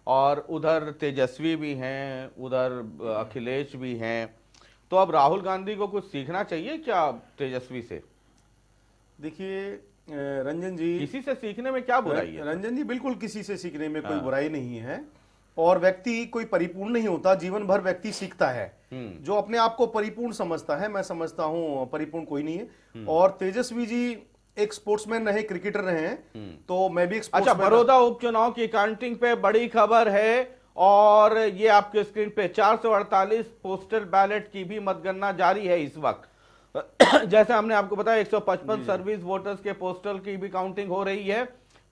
और उधर तेजस्वी भी हैं, उधर अखिलेश भी हैं, तो अब राहुल गांधी को कुछ सीखना चाहिए क्या तेजस्वी से? देखिए रंजन जी, किसी से सीखने में क्या बुराई है? रंजन जी, बिल्कुल किसी से सीखने में कोई बुराई नहीं है, और व्यक्ति कोई परिपूर्ण नहीं होता, जीवन भर व्यक्ति सीखता है। जो अपने आप को परिपूर्ण समझता है, मैं समझता हूं परिपूर्ण कोई नहीं है। और तेजस्वी जी एक स्पोर्ट्समैन रहे, क्रिकेटर रहे हैं, तो मैं भी एक अच्छा, स्पोर्ट्समैन। बड़ौदा उपचुनाव की काउंटिंग पे बड़ी खबर है, और ये आपके स्क्रीन पे 448 पोस्टल बैलेट की भी मतगणना जारी है इस वक्त। जैसे हमने आपको बताया 155 सर्विस वोटर्स के पोस्टल की भी काउंटिंग हो रही है,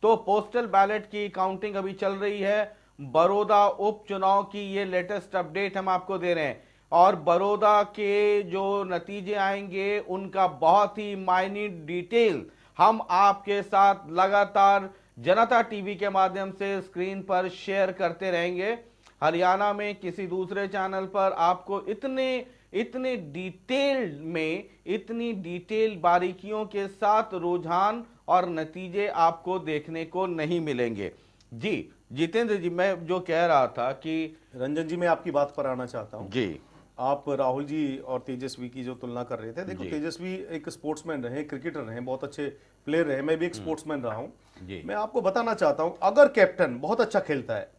तो पोस्टल बैलेट की काउंटिंग अभी चल रही है। बड़ौदा उपचुनाव की ये लेटेस्ट अपडेट हम आपको दे रहे हैं, और बड़ौदा के जो नतीजे आएंगे उनका बहुत ही माइन्यूट डिटेल हम आपके साथ लगातार जनता टीवी के माध्यम से स्क्रीन पर शेयर करते रहेंगे। हरियाणा में किसी दूसरे चैनल पर आपको इतने डिटेल में, इतनी डिटेल बारीकियों के साथ रुझान और नतीजे आपको देखने को नहीं मिलेंगे। जी जितेंद्र जी, मैं जो कह रहा था कि रंजन जी, मैं आपकी बात पर आना चाहता हूं। जी, आप राहुल जी और तेजस्वी की जो तुलना कर रहे थे, देखो तेजस्वी एक स्पोर्ट्समैन रहे, क्रिकेटर रहे, बहुत अच्छे प्लेयर रहे, मैं भी एक स्पोर्ट्समैन रहा हूं। मैं आपको बताना चाहता हूं, अगर कैप्टन बहुत अच्छा खेलता है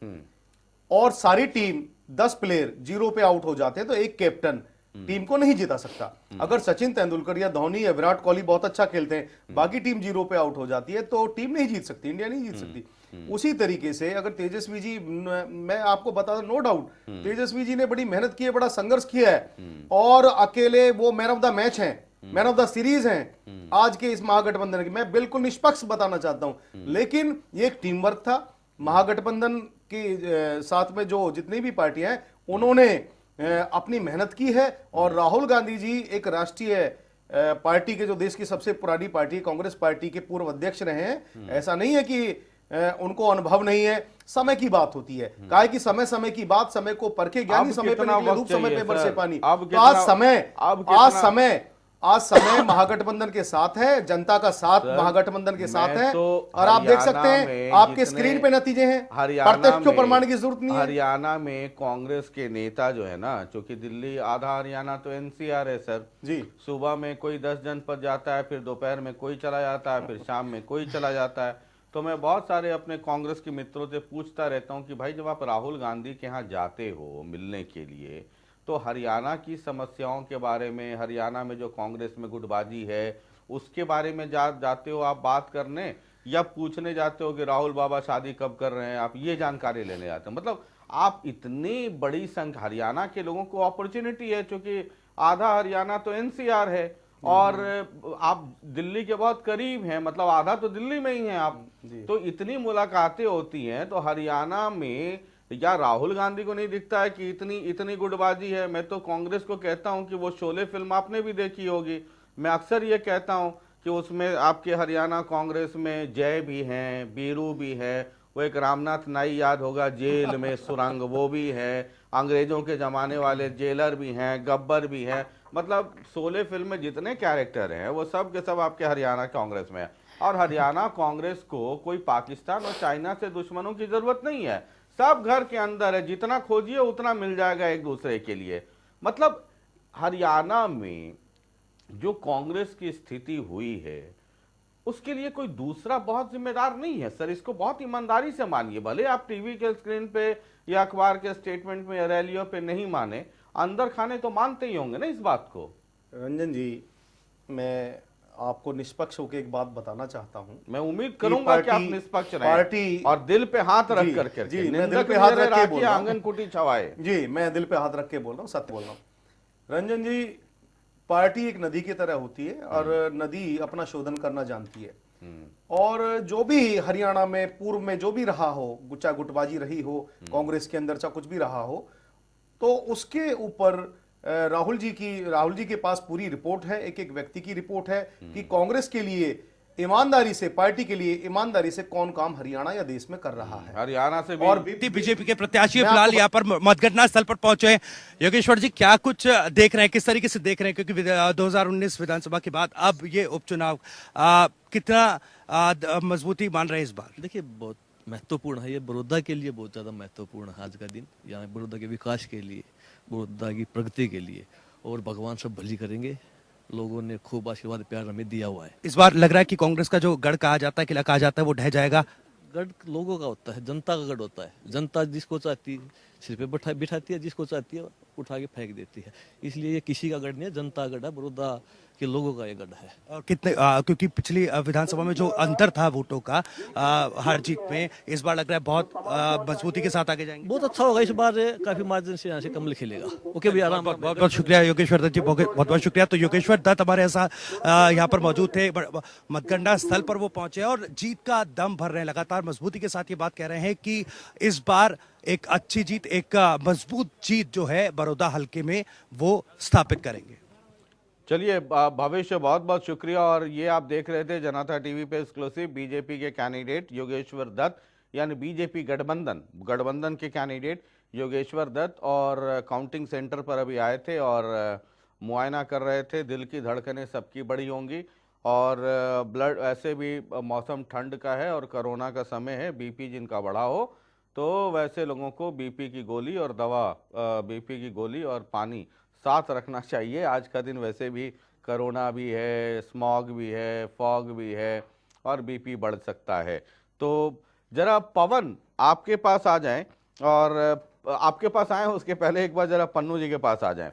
और सारी टीम 10 प्लेयर 0 पे आउट हो जाते हैं, तो एक कैप्टन टीम को नहीं जिता सकता। अगर सचिन तेंदुलकर या धोनी या विराट कोहली बहुत अच्छा खेलते हैं, बाकी टीम 0 पे आउट हो जाती है, तो टीम नहीं जीत सकती, इंडिया नहीं जीत सकती। उसी तरीके से अगर तेजस्वी जी, मैं आपको बता दूं, नो डाउट तेजस्वी जी ने बड़ी मेहनत की है, बड़ा संघर्ष किया है, और अकेले वो मैन ऑफ द मैच हैं, मैन ऑफ द सीरीज हैं आज के इस महागठबंधन की। मैं बिल्कुल निष्पक्ष बताना चाहता हूं, लेकिन ये एक टीम वर्क था। महागठबंधन के साथ में जो जितनी भी पार्टियां हैं, उन्होंने अपनी मेहनत की है, और राहुल गांधी जी एक राष्ट्रीय पार्टी के, जो देश की सबसे पुरानी पार्टी कांग्रेस पार्टी के पूर्व अध्यक्ष रहे हैं। ऐसा नहीं है कि उनको अनुभव नहीं है, समय की बात होती है। कहा है कि समय की बात, समय को परखे ज्ञानी, समय पे निकले धूप, समय पे बरसे पानी। तो आज समय महागठबंधन के साथ है, जनता का साथ महागठबंधन के साथ है, और आप देख सकते हैं आपके स्क्रीन पे नतीजे हैं, प्रत्यक्ष को प्रमाण की जरूरत नहीं है। हरियाणा में कांग्रेस के नेता जो है ना, क्योंकि दिल्ली आधा हरियाणा तो एनसीआर है सर जी, सुबह में कोई 10 जनपद जाता है, फिर दोपहर में कोई चला जाता है, फिर शाम में कोई चला जाता है। तो मैं बहुत सारे अपने कांग्रेस के मित्रों से पूछता रहता हूं कि भाई जब आप राहुल गांधी के यहाँ जाते हो मिलने के लिए, तो हरियाणा की समस्याओं के बारे में, हरियाणा में जो कांग्रेस में गुटबाजी है उसके बारे में जाते हो आप बात करने, या पूछने जाते हो कि राहुल बाबा शादी कब कर रहे हैं, आप ये जानकारी लेने जाते हो? मतलब आप इतनी बड़ी संख्या, हरियाणा के लोगों को अपॉर्चुनिटी है, क्योंकि आधा हरियाणा तो एनसीआर है, और आप दिल्ली के बहुत करीब हैं, मतलब आधा तो दिल्ली में ही हैं आप। तो इतनी मुलाकातें होती हैं, तो हरियाणा में या राहुल गांधी को नहीं दिखता है कि इतनी गुटबाजी है? मैं तो कांग्रेस को कहता हूं कि वो शोले फिल्म आपने भी देखी होगी, मैं अक्सर ये कहता हूं कि उसमें आपके हरियाणा कांग्रेस में जय भी हैं, बीरू भी है, वो एक रामनाथ नाई याद होगा जेल में सुरंग, वो भी है, अंग्रेजों के जमाने वाले जेलर भी हैं, गब्बर भी हैं, मतलब शोले फिल्म में जितने कैरेक्टर हैं वो सब के सब आपके हरियाणा कांग्रेस में है। और हरियाणा कांग्रेस को कोई पाकिस्तान और चाइना से दुश्मनों की जरूरत नहीं है, सब घर के अंदर है, जितना खोजिए उतना मिल जाएगा एक दूसरे के लिए। मतलब हरियाणा में जो कांग्रेस की स्थिति हुई है उसके लिए कोई दूसरा बहुत जिम्मेदार नहीं है सर, इसको बहुत ईमानदारी से मानिए। भले आप टीवी के स्क्रीन पे या अखबार के स्टेटमेंट में या रैलियों पे नहीं माने, अंदर खाने तो मानते ही होंगे ना इस बात को। रंजन जी, मैं आपको निष्पक्ष होकर एक बात बताना चाहता हूं। मैं उम्मीद करूंगा कि आप निष्पक्ष रहें पार्टी और दिल पे हाथ रख करके, जी, मैं दिल पे हाथ रख के बोल रहा हूं, आंगन कुटी छवाए। जी, मैं दिल पे हाथ रख के बोल रहा हूं, सत्य बोल रहा हूं। रंजन जी, पार्टी एक नदी की तरह होती है, और नदी अपना शोधन करना जानती है, और जो भी हरियाणा में पूर्व में जो भी रहा हो, चाहे गुटबाजी रही हो कांग्रेस के अंदर, चाहे कुछ भी रहा हो, तो उसके ऊपर राहुल जी के पास पूरी रिपोर्ट है, एक एक व्यक्ति की रिपोर्ट है कि कांग्रेस के लिए ईमानदारी से, पार्टी के लिए ईमानदारी से कौन काम हरियाणा या देश में कर रहा है। हरियाणा से भी और बीजेपी के प्रत्याशी फिलहाल यहाँ पर मतगणना स्थल पर पहुंचे हैं। योगेश्वर जी, क्या कुछ देख रहे हैं, किस तरीके से देख रहे हैं, क्योंकि 2019 विधानसभा के बाद अब ये उपचुनाव कितना मजबूती मान रहे हैं इस बार? देखिए, बहुत महत्वपूर्ण है ये, बड़ौदा के लिए बहुत ज़्यादा महत्वपूर्ण है आज का दिन, यहाँ बड़ौदा के विकास के लिए, बड़ौदा की प्रगति के लिए, और भगवान सब भली करेंगे। लोगों ने खूब आशीर्वाद प्यार हमें दिया हुआ है। इस बार लग रहा है कि कांग्रेस का जो गढ़ कहा जाता है, किला कहा जाता है, वो ढह जाएगा। गढ़ लोगों का होता है, जनता का गढ़ होता है। जनता जिसको चाहती है सिर पे बिठाती है, जिसको चाहती है उठा के फेंक देती है। इसलिए ये किसी का गढ़ नहीं है, जनता का गढ़ है, बड़ौदा के लोगों का ये गढ़ है। कितने क्योंकि पिछली विधानसभा में जो अंतर था वोटों का हार जीत में, इस बार लग रहा है बहुत मजबूती के साथ आगे जाएंगे। बहुत अच्छा होगा इस बार, काफी मार्जिन से यहाँ से कमल खिलेगा। ओके भैया, आराम। बहुत बहुत शुक्रिया योगेश्वर दत्त जी, बहुत बहुत शुक्रिया। तो योगेश्वर दत्त हमारे ऐसा यहाँ पर मौजूद थे, मतगणना स्थल पर वो पहुंचे और जीत का दम भर रहे हैं, लगातार मजबूती के साथ ये बात कह रहे हैं कि इस बार एक अच्छी जीत, एक मजबूत जीत जो है बड़ौदा हल्के में वो स्थापित करेंगे। चलिए, भविष्य बहुत बहुत शुक्रिया। और ये आप देख रहे थे जनता टीवी पे एक्सक्लूसिव, बीजेपी के कैंडिडेट योगेश्वर दत्त, यानी बीजेपी गठबंधन के कैंडिडेट योगेश्वर दत्त, और काउंटिंग सेंटर पर अभी आए थे और मुआयना कर रहे थे। दिल की धड़कनें सबकी बढ़ी होंगी, और ब्लड, ऐसे भी मौसम ठंड का है और कोरोना का समय है, बीपी जिनका बढ़ा हो तो वैसे लोगों को बीपी की गोली और दवा, बीपी की गोली और पानी साथ रखना चाहिए। आज का दिन वैसे भी कोरोना भी है, स्मॉग भी है, फॉग भी है, और बीपी बढ़ सकता है। तो जरा पवन आपके पास आ जाएं, और आपके पास आए उसके पहले एक बार जरा पन्नू जी के पास आ जाएं।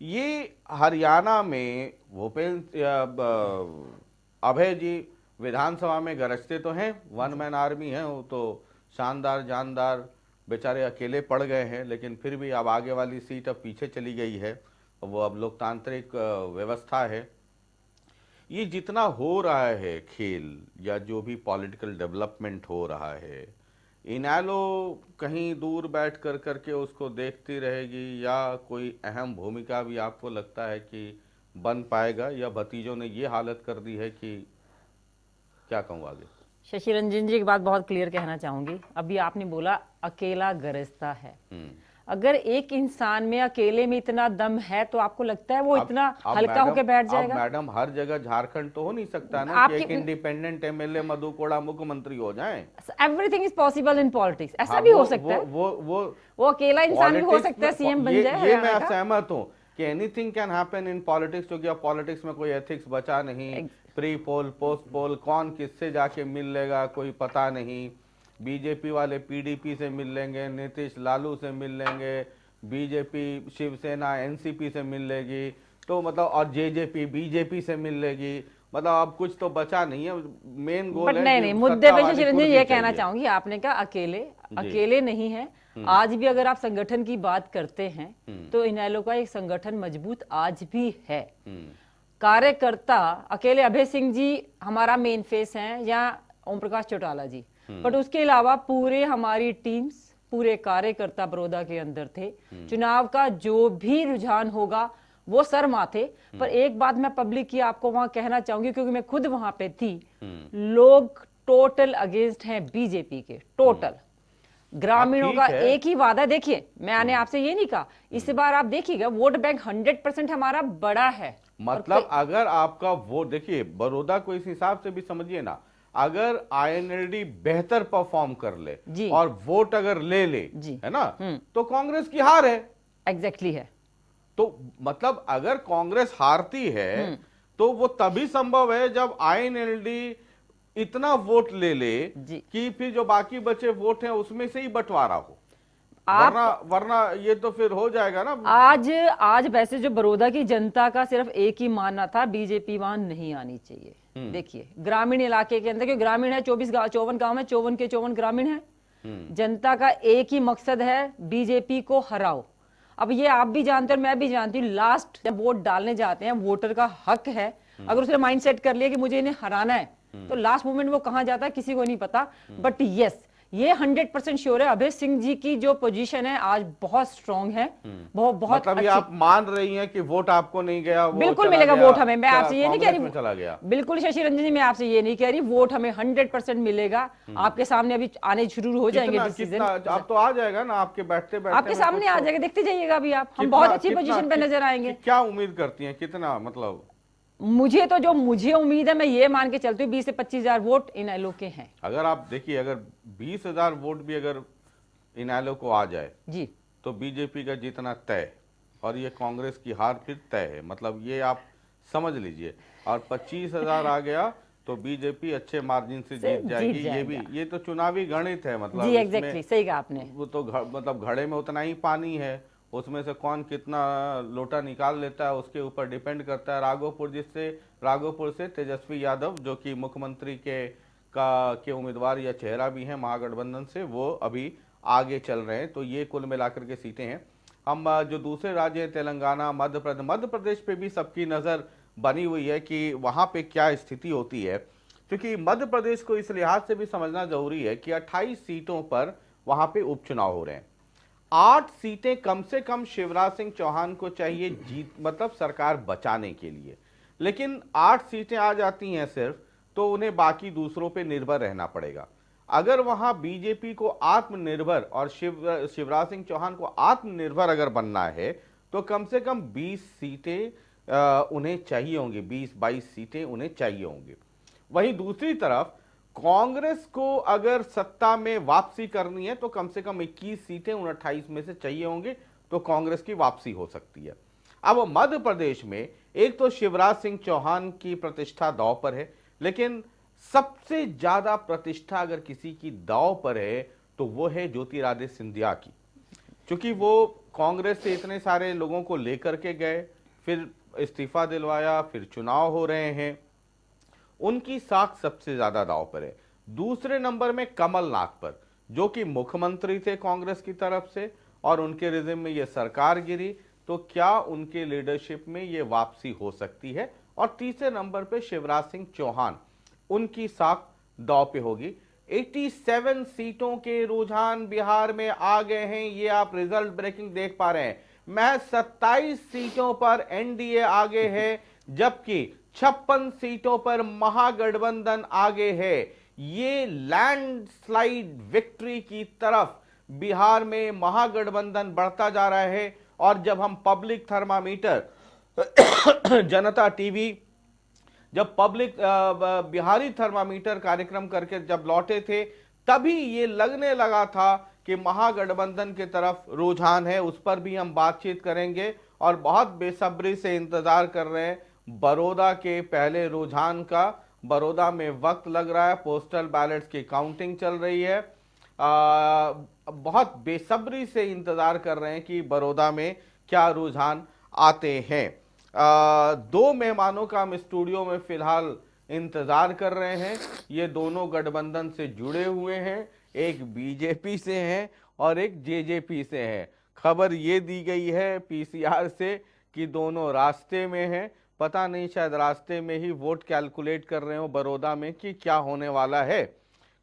ये हरियाणा में भूपेंद्र अभय जी विधानसभा में गरजते तो हैं, वन मैन आर्मी है, वो तो शानदार जानदार, बेचारे अकेले पड़ गए हैं, लेकिन फिर भी अब आगे वाली सीट अब पीछे चली गई है, वो अब लोकतांत्रिक व्यवस्था है। ये जितना हो रहा है खेल या जो भी पॉलिटिकल डेवलपमेंट हो रहा है, इनेलो कहीं दूर बैठ कर करके उसको देखती रहेगी या कोई अहम भूमिका भी आपको लगता है कि बन पाएगा, या भतीजों ने ये हालत कर दी है कि क्या कहूँ आगे? शशि रंजन जी एक बात बहुत क्लियर कहना चाहूंगी। अभी आपने बोला अकेला गरजता है। अगर एक इंसान में अकेले में इतना दम है तो आपको लगता है वो इतना हल्का होकर बैठ जाएगा? मैडम हर जगह झारखंड तो हो नहीं सकता ना कि एक इंडिपेंडेंट एमएलए मधु कोड़ा मुख्यमंत्री हो जाए। Everything is possible in politics, ऐसा भी हो सकता है। वो अकेला इंसान भी हो सकता है सीएम बन जाए। ये मैं सहमत हूँ कि anything can happen in politics, क्योंकि अब पॉलिटिक्स में कोई एथिक्स बचा नहीं। प्री पोल पोस्ट पोल कौन किससे जाके मिल लेगा कोई पता नहीं। बीजेपी वाले पीडीपी से मिल लेंगे, नीतीश लालू से मिल लेंगे, बीजेपी शिवसेना एनसीपी से मिल लेगी, तो मतलब और जेजेपी बीजेपी से मिल लेगी, मतलब अब कुछ तो बचा नहीं है। मेन गोल है नहीं, मुद्दे पे शशि रंजन ये कहना चाहूंगी, आपने कहा अकेले नहीं है। आज भी अगर आप संगठन की बात करते हैं तो इनेलो का एक संगठन मजबूत आज भी है। कार्यकर्ता अकेले अभय सिंह जी हमारा मेन फेस हैं या ओम प्रकाश चौटाला जी, बट उसके अलावा पूरे हमारी टीम्स, पूरे कार्यकर्ता बड़ौदा के अंदर थे। चुनाव का जो भी रुझान होगा वो सर माथे पर। एक बात मैं पब्लिक की आपको वहां कहना चाहूंगी, क्योंकि मैं खुद वहां पे थी, लोग टोटल अगेंस्ट हैं बीजेपी के, टोटल। ग्रामीणों का एक ही वादा, देखिए मैंने आपसे ये नहीं कहा, इस बार आप देखिएगा वोट बैंक 100% हमारा बड़ा है। मतलब अगर आपका वोट, देखिए बड़ौदा को इस हिसाब से भी समझिए ना, अगर आईएनएलडी बेहतर परफॉर्म कर ले और वोट अगर ले ले, है ना, तो कांग्रेस की हार है। एग्जैक्टली है। तो मतलब अगर कांग्रेस हारती है तो वो तभी संभव है जब आईएनएलडी इतना वोट ले ले कि फिर जो बाकी बचे वोट हैं उसमें से ही बंटवारा हो। वरना ये तो फिर हो जाएगा ना। आज वैसे जो बड़ौदा की जनता का सिर्फ एक ही मानना था, बीजेपी वहां नहीं आनी चाहिए। देखिए ग्रामीण इलाके के अंदर, क्योंकि ग्रामीण है 54 गांव में 54 के 54 ग्रामीण है। जनता का एक ही मकसद है, बीजेपी को हराओ। अब ये आप भी जानते हैं और मैं भी जानती हूँ, लास्ट जब वोट डालने जाते हैं वोटर का हक है, अगर उसने माइंड सेट कर लिया कि मुझे इन्हें हराना है तो लास्ट मोमेंट वो कहां जाता है किसी को नहीं पता। बट यस, ये 100% श्योर है, अभय सिंह जी की जो पोजीशन है आज बहुत स्ट्रांग है। बहुत मतलब आप मान रही हैं कि वोट आपको नहीं गया, वो बिल्कुल मिलेगा वोट हमें। मैं आपसे ये नहीं कह रही चला गया, बिल्कुल शशि रंजन जी मैं आपसे ये नहीं कह रही, वोट हमें 100% मिलेगा। आपके सामने अभी आने शुरू हो जाएंगे डिसीजन। अब तो आ जाएगा ना आपके बैठते बैठते, आपके सामने आ जाएगा, देखते जाइएगा अभी आप। हम बहुत अच्छी पोजीशन पे नजर आएंगे। क्या उम्मीद करती हैं, कितना? मतलब मुझे उम्मीद है, मैं ये मान के चलती हूँ 20 से 25 हजार वोट इनेलो के हैं। अगर आप देखिए, अगर 20,000 वोट भी अगर इनेलो को आ जाए जी तो बीजेपी का जीतना तय, और ये कांग्रेस की हार फिर तय है। मतलब ये आप समझ लीजिए। और 25,000 आ गया तो बीजेपी अच्छे मार्जिन से जीत जाएगी। ये तो चुनावी गणित है। मतलब जी एग्जैक्टली सही कहा आपने। वो तो मतलब घड़े में उतना ही पानी है, उसमें से कौन कितना लोटा निकाल लेता है उसके ऊपर डिपेंड करता है। राघोपुर से तेजस्वी यादव जो कि मुख्यमंत्री के उम्मीदवार या चेहरा भी हैं महागठबंधन से, वो अभी आगे चल रहे हैं। तो ये कुल मिलाकर के सीटें हैं। हम जो दूसरे राज्य हैं तेलंगाना, मध्य प्रदेश पे भी सबकी नज़र बनी हुई है कि वहाँ पे क्या स्थिति होती है, क्योंकि मध्य प्रदेश को इस लिहाज से भी समझना जरूरी है कि 28 सीटों पर वहाँ पे उपचुनाव हो रहे हैं। 8 सीटें कम से कम शिवराज सिंह चौहान को चाहिए मतलब सरकार बचाने के लिए, लेकिन 8 सीटें आ जाती हैं सिर्फ, तो उन्हें बाकी दूसरों पे निर्भर रहना पड़ेगा। अगर वहां बीजेपी को आत्मनिर्भर और शिवराज सिंह चौहान को आत्मनिर्भर अगर बनना है तो कम से कम 20 सीटें उन्हें चाहिए होंगी, 20-22 सीटें उन्हें चाहिए होंगी। वहीं दूसरी तरफ कांग्रेस को अगर सत्ता में वापसी करनी है तो कम से कम 21 सीटें 28 में से चाहिए होंगी, तो कांग्रेस की वापसी हो सकती है। अब मध्य प्रदेश में एक तो शिवराज सिंह चौहान की प्रतिष्ठा दांव पर है, लेकिन सबसे ज्यादा प्रतिष्ठा अगर किसी की दांव पर है तो वो है ज्योतिरादित्य सिंधिया की। क्योंकि वो कांग्रेस से इतने सारे लोगों को लेकर के गए, फिर इस्तीफा दिलवाया, फिर चुनाव हो रहे हैं, उनकी साख सबसे ज्यादा दांव पर है। दूसरे नंबर में कमलनाथ पर, जो कि मुख्यमंत्री थे कांग्रेस की तरफ से और उनके रिजिम में ये सरकार गिरी, तो क्या उनके लीडरशिप में ये वापसी हो सकती है। और तीसरे नंबर पे शिवराज सिंह चौहान, उनकी साख दांव पे होगी। 87 सीटों के रुझान बिहार में आ गए हैं, ये आप रिजल्ट ब्रेकिंग देख पा रहे हैं। महज 27 सीटों पर एनडीए आगे है, जबकि 56 सीटों पर महागठबंधन आगे है। ये लैंडस्लाइड विक्ट्री की तरफ बिहार में महागठबंधन बढ़ता जा रहा है। और जब हम पब्लिक थर्मामीटर जनता टीवी, जब पब्लिक बिहारी थर्मामीटर कार्यक्रम करके जब लौटे थे, तभी ये लगने लगा था कि महागठबंधन की तरफ रुझान है। उस पर भी हम बातचीत करेंगे और बहुत बेसब्री से इंतजार कर रहे हैं बड़ौदा के पहले रुझान का। बड़ौदा में वक्त लग रहा है, पोस्टल बैलेट्स की काउंटिंग चल रही है। बहुत बेसब्री से इंतजार कर रहे हैं कि बड़ौदा में क्या रुझान आते हैं। दो मेहमानों का हम स्टूडियो में फिलहाल इंतजार कर रहे हैं। ये दोनों गठबंधन से जुड़े हुए हैं, एक बीजेपी से हैं और एक जेजेपी से हैं। खबर ये दी गई है पीसीआर से कि दोनों रास्ते में हैं। पता नहीं, शायद रास्ते में ही वोट कैलकुलेट कर रहे हो बड़ौदा में कि क्या होने वाला है।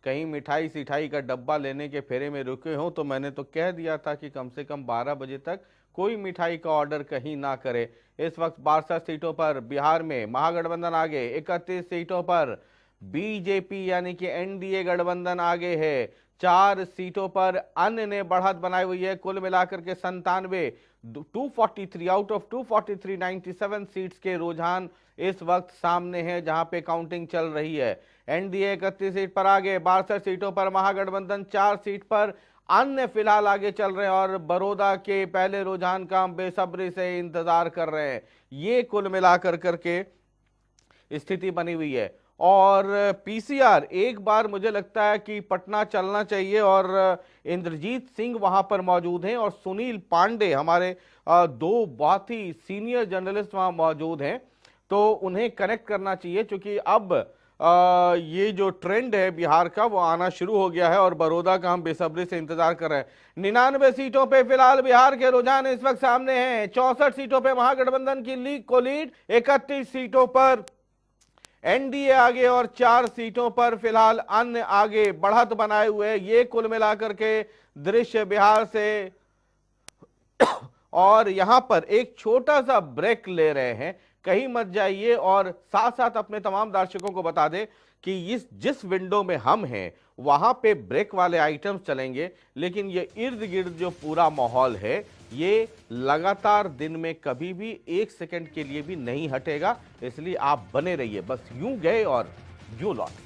कहीं मिठाई सिठाई का डब्बा लेने के फेरे में रुके हो तो मैंने तो कह दिया था कि कम से कम 12 बजे तक कोई मिठाई का ऑर्डर कहीं ना करे। इस वक्त 62 सीटों पर बिहार में महागठबंधन आगे, 31 सीटों पर बीजेपी यानी कि एनडीए गठबंधन आगे है, 4 सीटों पर अन्य ने बढ़त बनाई हुई है। कुल मिलाकर के 97, 243 आउट ऑफ 243, 97 सीट्स के रुझान इस वक्त सामने है, जहां पे काउंटिंग चल रही है। एनडीए 31 सीट पर आगे, 62 सीटों पर महागठबंधन, 4 सीट पर अन्य फिलहाल आगे चल रहे हैं। और बड़ौदा के पहले रुझान का हम बेसब्री से इंतजार कर रहे हैं। ये कुल मिलाकर करके स्थिति बनी हुई है। और पीसीआर एक बार मुझे लगता है कि पटना चलना चाहिए और इंद्रजीत सिंह वहां पर मौजूद हैं और सुनील पांडे, हमारे दो बहुत ही सीनियर जर्नलिस्ट वहां मौजूद हैं, तो उन्हें कनेक्ट करना चाहिए। क्योंकि अब ये जो ट्रेंड है बिहार का वो आना शुरू हो गया है और बड़ौदा का हम बेसब्री से इंतजार कर रहे हैं। 99 सीटों पे फिलहाल बिहार के रुझान इस वक्त सामने हैं। 64 सीटों पे महागठबंधन की लीड, 31 सीटों पर एनडीए आगे और 4 सीटों पर फिलहाल अन्य आगे बढ़त बनाए हुए। ये कुल मिलाकर के दृश्य बिहार से। और यहां पर एक छोटा सा ब्रेक ले रहे हैं, कहीं मत जाइए। और साथ साथ अपने तमाम दर्शकों को बता दें कि जिस विंडो में हम हैं वहां पे ब्रेक वाले आइटम्स चलेंगे, लेकिन ये इर्द गिर्द जो पूरा माहौल है ये लगातार दिन में कभी भी 1 सेकंड के लिए भी नहीं हटेगा। इसलिए आप बने रहिए। बस यूं गए और यूं लौटे।